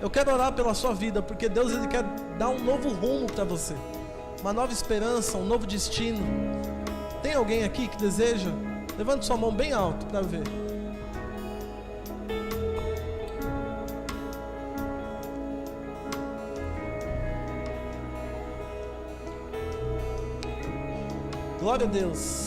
Eu quero orar pela sua vida, porque Deus ele quer dar um novo rumo para você, uma nova esperança, um novo destino. Tem alguém aqui que deseja? Levante sua mão bem alto para ver. Glória a Deus.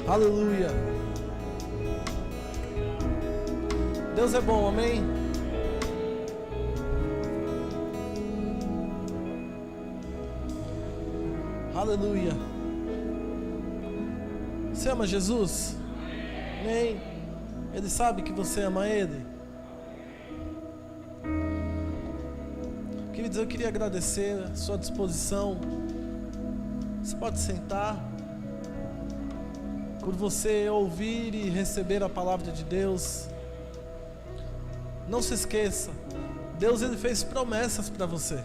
Aleluia. Deus é bom, amém? Aleluia. Você ama Jesus? Amém? Ele sabe que você ama Ele? Queridos, eu queria agradecer a sua disposição. Você pode sentar. Por você ouvir e receber a palavra de Deus. não se esqueça, Deus ele fez promessas para você.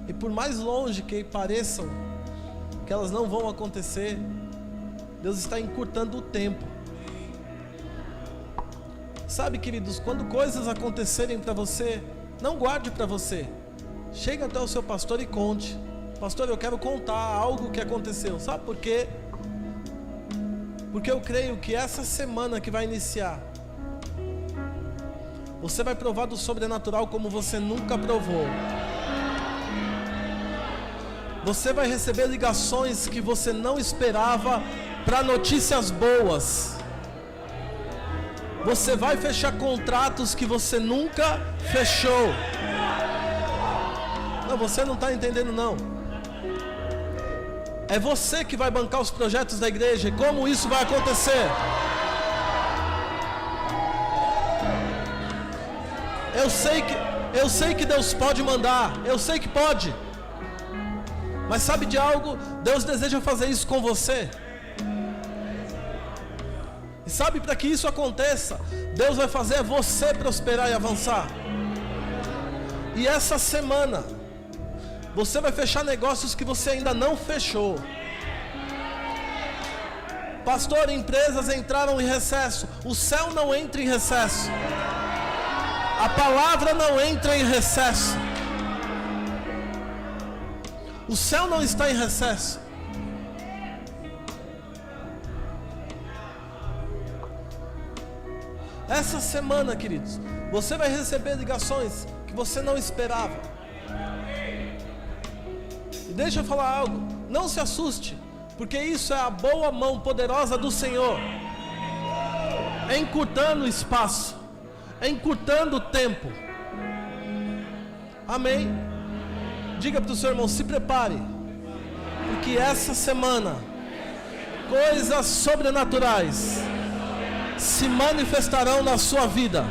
E por mais longe que pareçam que elas não vão acontecer, Deus está encurtando o tempo. Sabe, queridos, quando coisas acontecerem para você, não guarde para você. Chega até o seu pastor e conte: pastor, eu quero contar algo que aconteceu. Sabe por quê? Porque eu creio que essa semana que vai iniciar, você vai provar do sobrenatural como você nunca provou. Você vai receber ligações que você não esperava para notícias boas. Você vai fechar contratos que você nunca fechou. Não, você não está entendendo não. É você que vai bancar os projetos da igreja. E como isso vai acontecer? Eu sei que Deus pode mandar. Eu sei que pode. Mas sabe de algo? Deus deseja fazer isso com você. E sabe, para que isso aconteça, Deus vai fazer você prosperar e avançar. E essa semana você vai fechar negócios que você ainda não fechou. Pastor, empresas entraram em recesso. O céu não entra em recesso. A palavra não entra em recesso. O céu não está em recesso. Essa semana, queridos, você vai receber ligações que você não esperava. E deixa eu falar algo, não se assuste, porque isso é a boa mão poderosa do Senhor, encurtando o espaço, encurtando o tempo. Amém? Diga para o seu irmão, se prepare, porque essa semana coisas sobrenaturais se manifestarão na sua vida.